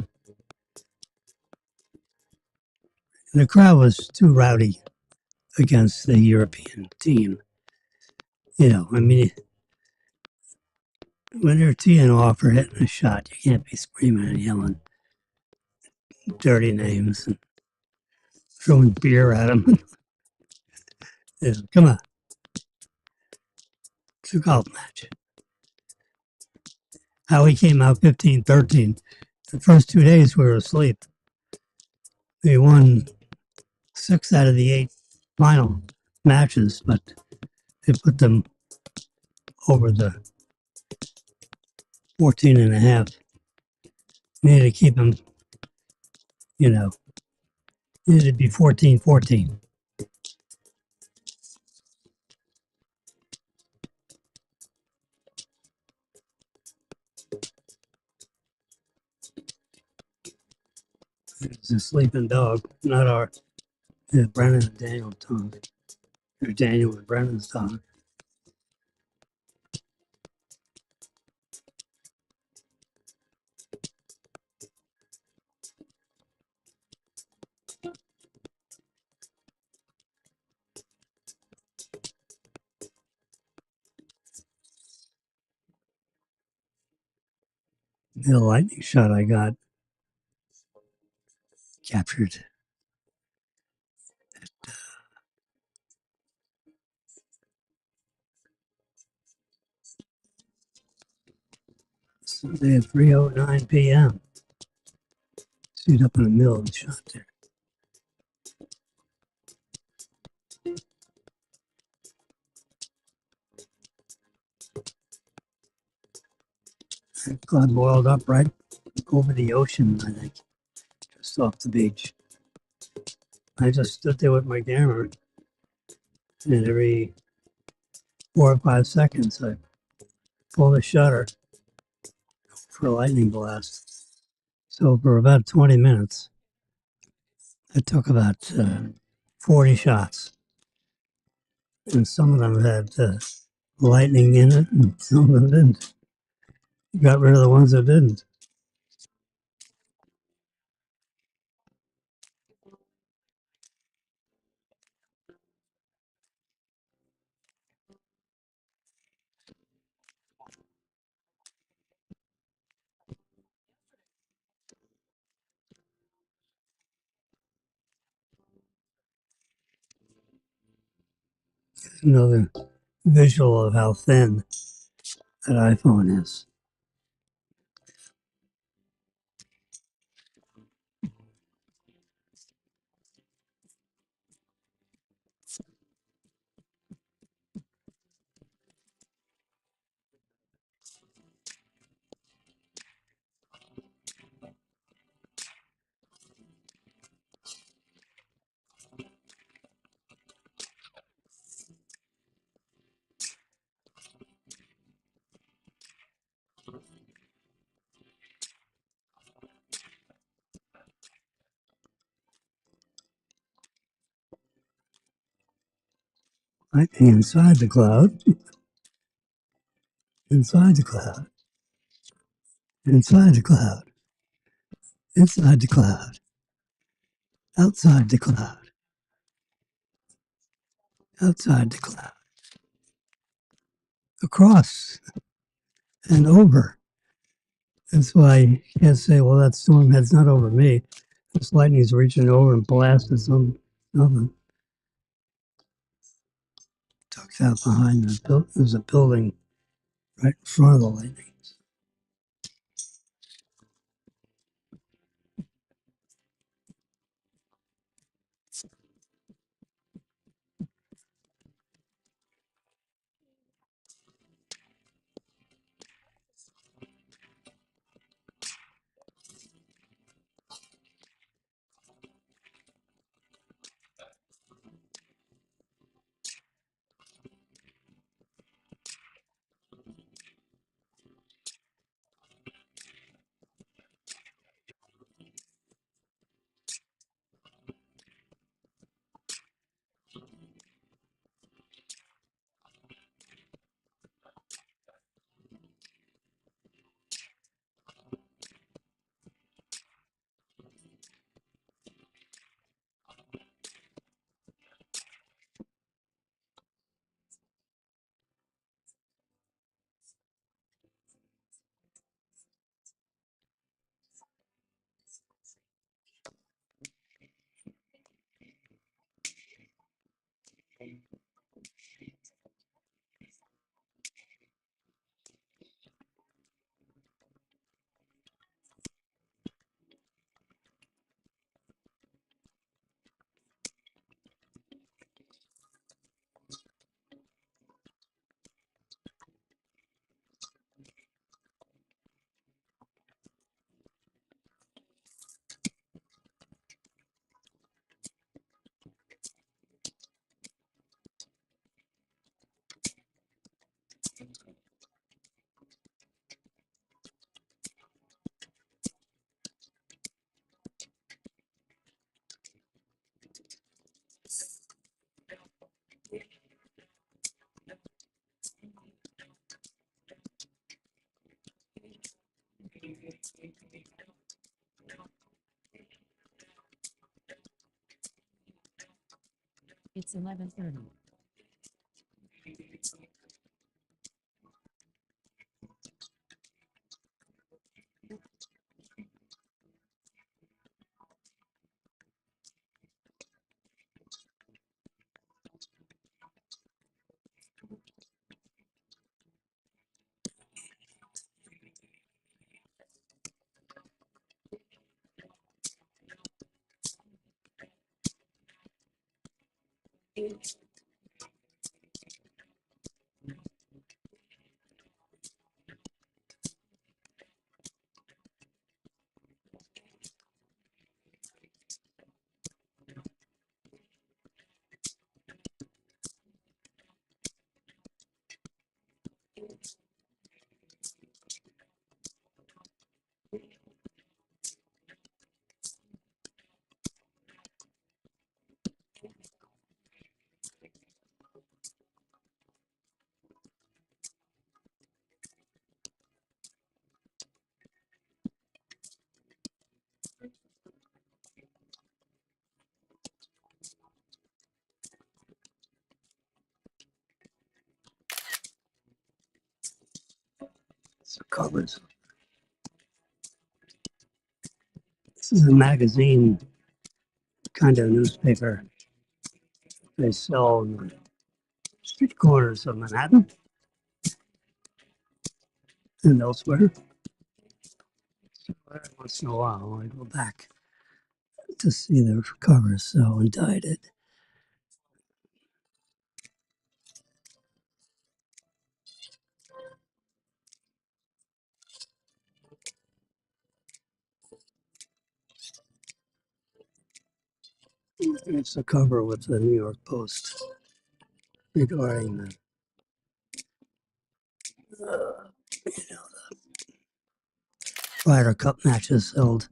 [SPEAKER 1] The crowd was too rowdy against the European team. I mean, when they're teeing off or hitting a shot, you can't be screaming and yelling dirty names and throwing beer at them. Come on, it's a golf match. How we came out 15-13. The first 2 days we were asleep. We won 6 out of the 8 final matches, but they put them over the 14 and a half. Needed to keep them, you know, needed to be 14-14. It's a sleeping dog, not our Brennan and Daniel dog, or Daniel and Brennan's dog. The lightning shot I got captured Sunday at 3:09 p.m. Shoot up in the middle of the shot there. Got boiled up right over the ocean, I think, just off the beach. I just stood there with my camera, and every 4 or 5 seconds I pull the shutter for a lightning blast. So for about 20 minutes, I took about 40 shots, and some of them had lightning in it, and some of them didn't. Got rid of the ones that didn't. Another visual of how thin that iPhone is. Lightning inside the cloud, inside the cloud, inside the cloud, inside the cloud, outside the cloud, outside the cloud, across and over. That's why you can't say, well, that storm head's not over me. This lightning's reaching over and blasted something. Tucked out behind there's a building right in front of the lightning.
[SPEAKER 2] It's 11:30.
[SPEAKER 1] So covers. This is a magazine kind of newspaper. They sell in the street corners of Manhattan and elsewhere. So every once in a while, I go back to see the covers. So indicted. It's a cover with the New York Post regarding the, Ryder Cup matches held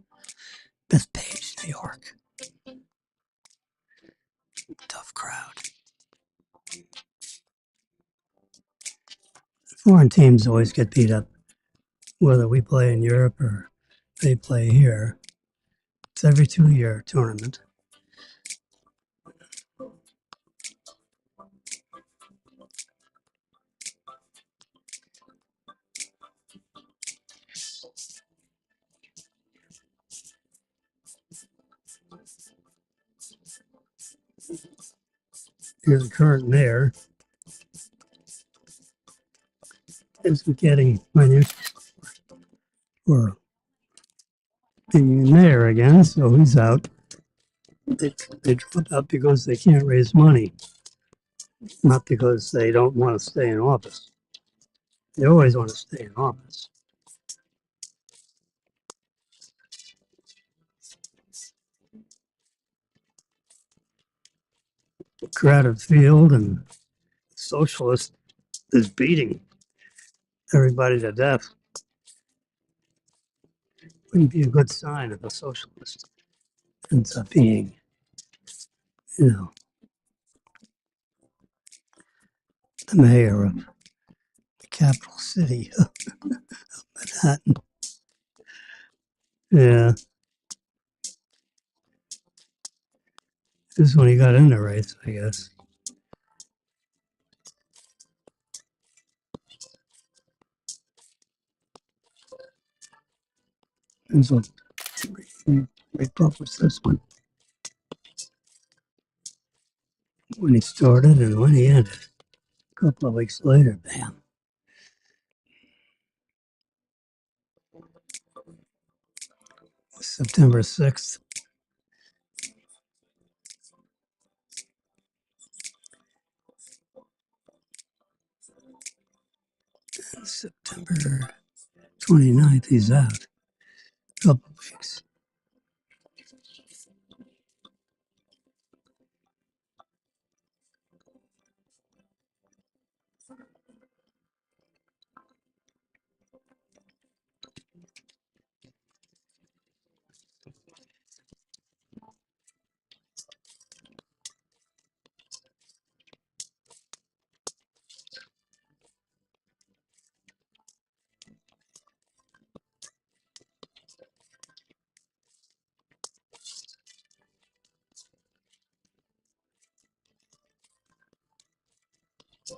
[SPEAKER 1] Bethpage, New York. Tough crowd. Foreign teams always get beat up, whether we play in Europe or they play here. It's every 2-year tournament. Here's the current mayor. Isn't getting financial for being mayor again, so he's out. They dropped out because they can't raise money, not because they don't want to stay in office. They always want to stay in office. Crowded field and socialist is beating everybody to death. Wouldn't be a good sign if a socialist ends up being, the mayor of the capital city of Manhattan. Yeah, this is when he got in the race, I guess. And so we published this one when he started and when he ended. A couple of weeks later, bam. September 6th. And September 29th, he's out. A couple of weeks. The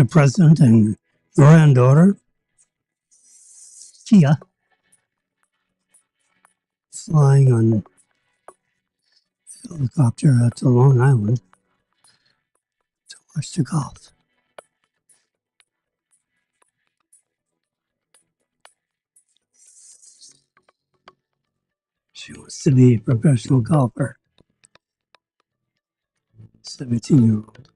[SPEAKER 1] president and granddaughter, Tia, flying on helicopter out to Long Island to watch the golf. She wants to be a professional golfer. 17-year-old.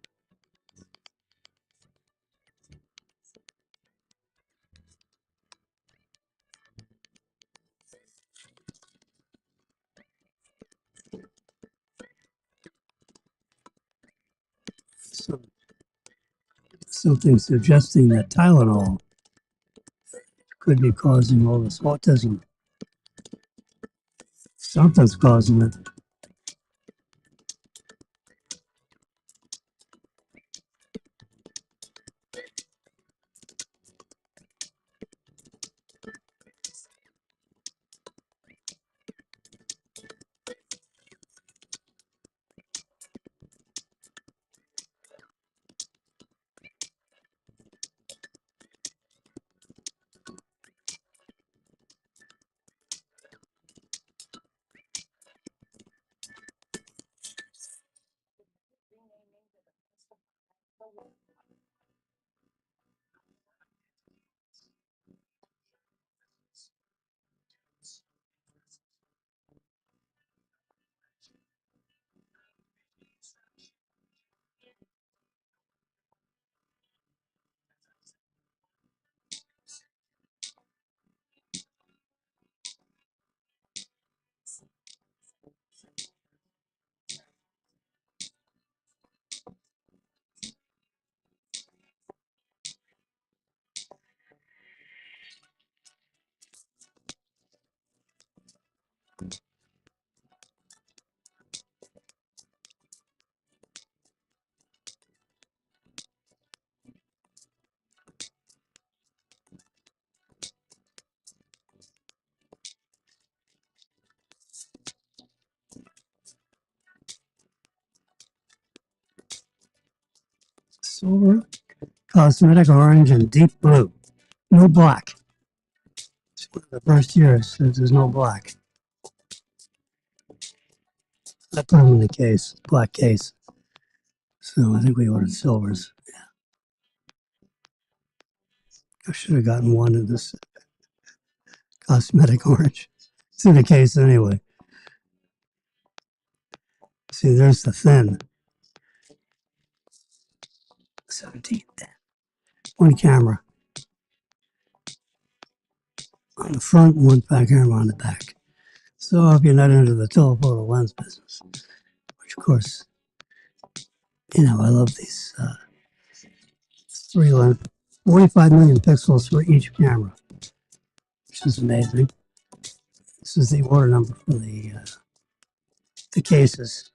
[SPEAKER 1] Something suggesting that Tylenol could be causing all this autism. Something's causing it. Silver, cosmetic orange, and deep blue. No black. It's one of the first years that there's no black. I put them in the case, black case. So I think we ordered silvers. Yeah. I should have gotten one of this cosmetic orange. It's in the case anyway. See, there's the thin 17. One camera on the front, one back camera on the back. So if you're not into the telephoto lens business, which of course, I love these 3 lens, 45 million pixels for each camera, which is amazing. This is the order number for the cases.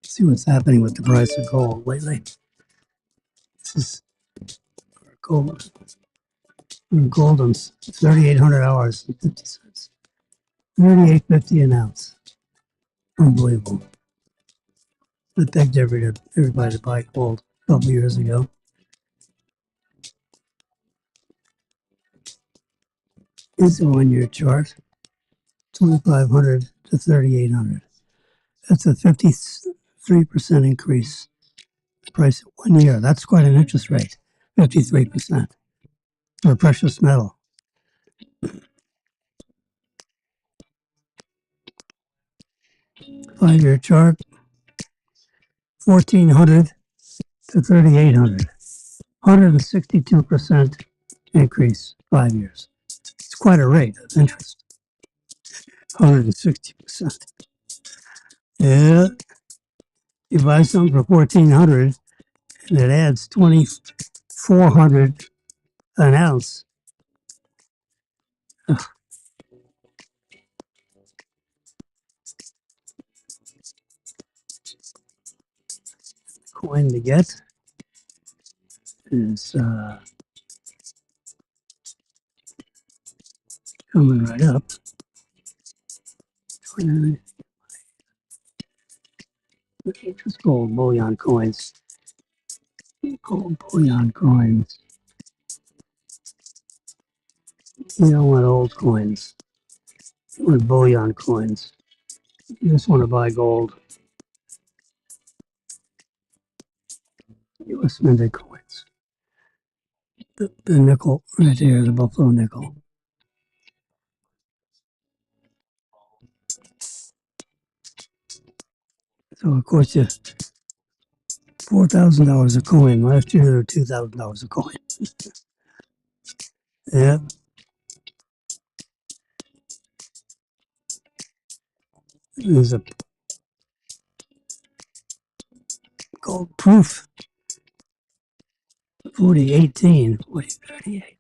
[SPEAKER 1] See what's happening with the price of gold lately. This is gold. Gold on 3,800 hours and 50 cents. 38.50 an ounce. Unbelievable. I begged everybody to buy gold a couple years ago. It's a 1 year chart, 2,500 to 3,800. That's a 53% increase. Price of 1 year. That's quite an interest rate. 53% for a precious metal. 5 year chart, 1,400 to 3,800. 162% increase, 5 years. It's quite a rate of interest. 160%. Yeah. You buy something for 1,400 and it adds 2,400 an ounce. Ugh. Coin to get is coming right up. Just gold bullion coins. Gold bullion coins. You don't want old coins. You want bullion coins. You just want to buy gold. U.S. minted coins. The nickel right there, the buffalo nickel. So of course you $4,000 a coin. Last year they were $2,000 a coin. Yeah. There's a gold proof 4018. 4038.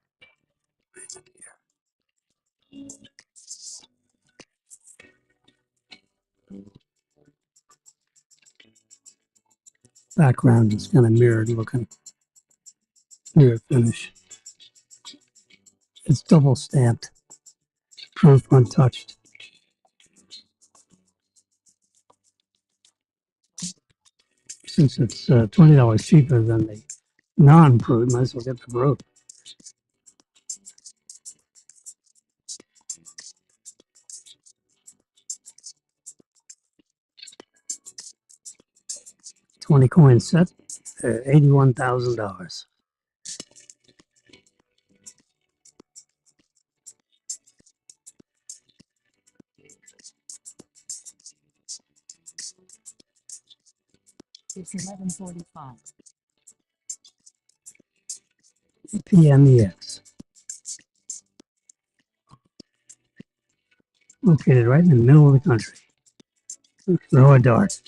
[SPEAKER 1] Background is kind of mirrored looking. Mirror finish. It's double stamped. Proof untouched. Since it's $20 cheaper than the non-proof, might as well get the proof. $20 coin set, $81,000.
[SPEAKER 2] It's 11:45.
[SPEAKER 1] PMEX. located right in the middle of the country. Throw a dart.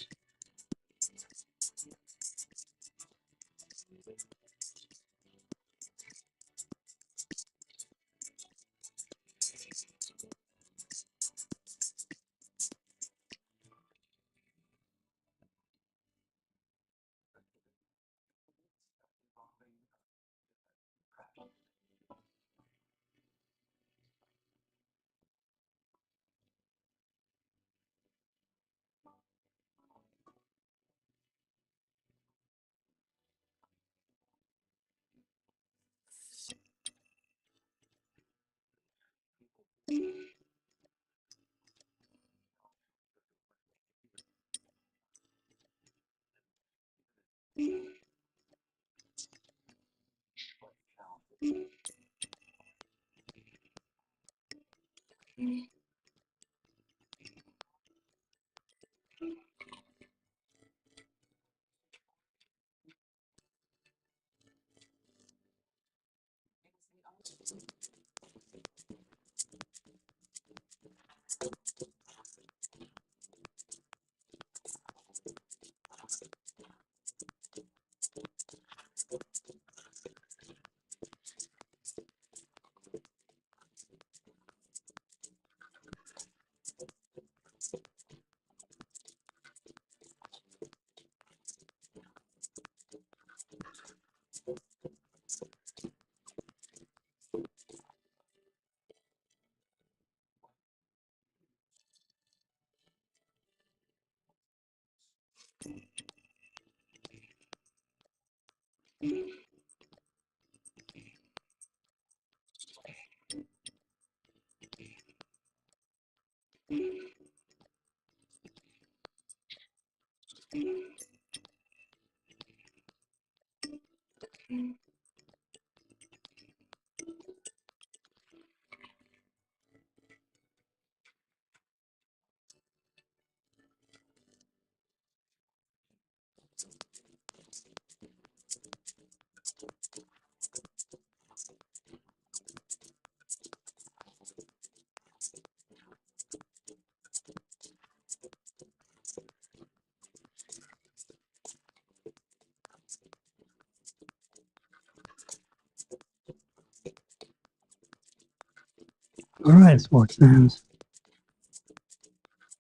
[SPEAKER 1] All right, sports fans.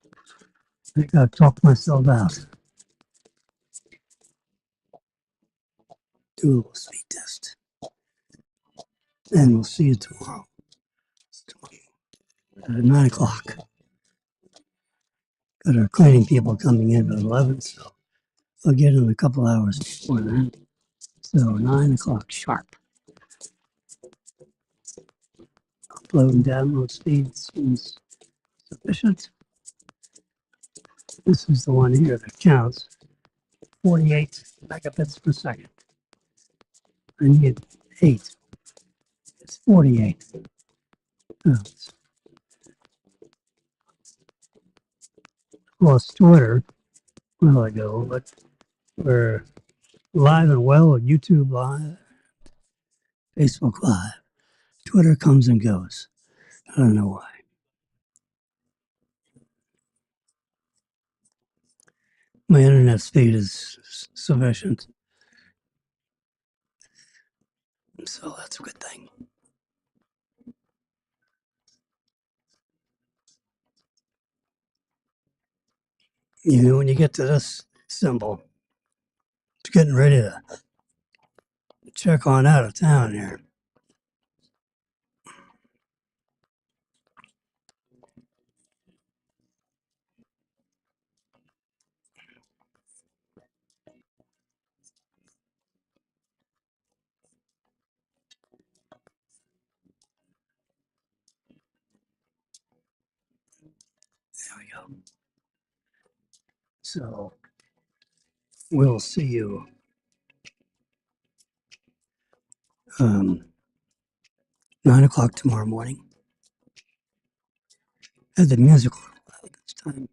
[SPEAKER 1] I think I've talked myself out. Do a little speed test. And we'll see you tomorrow. At 9 o'clock. Got our cleaning people coming in at 11, so I'll get in a couple hours before then. So 9 o'clock sharp. Upload and download speed seems sufficient. This is the one here that counts 48 megabits per second. I need 8. It's 48. It's lost Twitter a while ago, but we're live and well at YouTube Live, Facebook Live. Twitter comes and goes. I don't know why. My internet speed is sufficient, so that's a good thing. You know, when you get to this symbol, it's getting ready to check on out of town here. There we go. So we'll see you 9 o'clock tomorrow morning at the musical this time.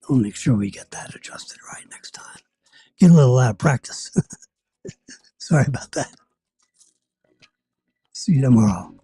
[SPEAKER 1] I'll make sure we get that adjusted right next time. Get a little out of practice. Sorry about that. See you tomorrow.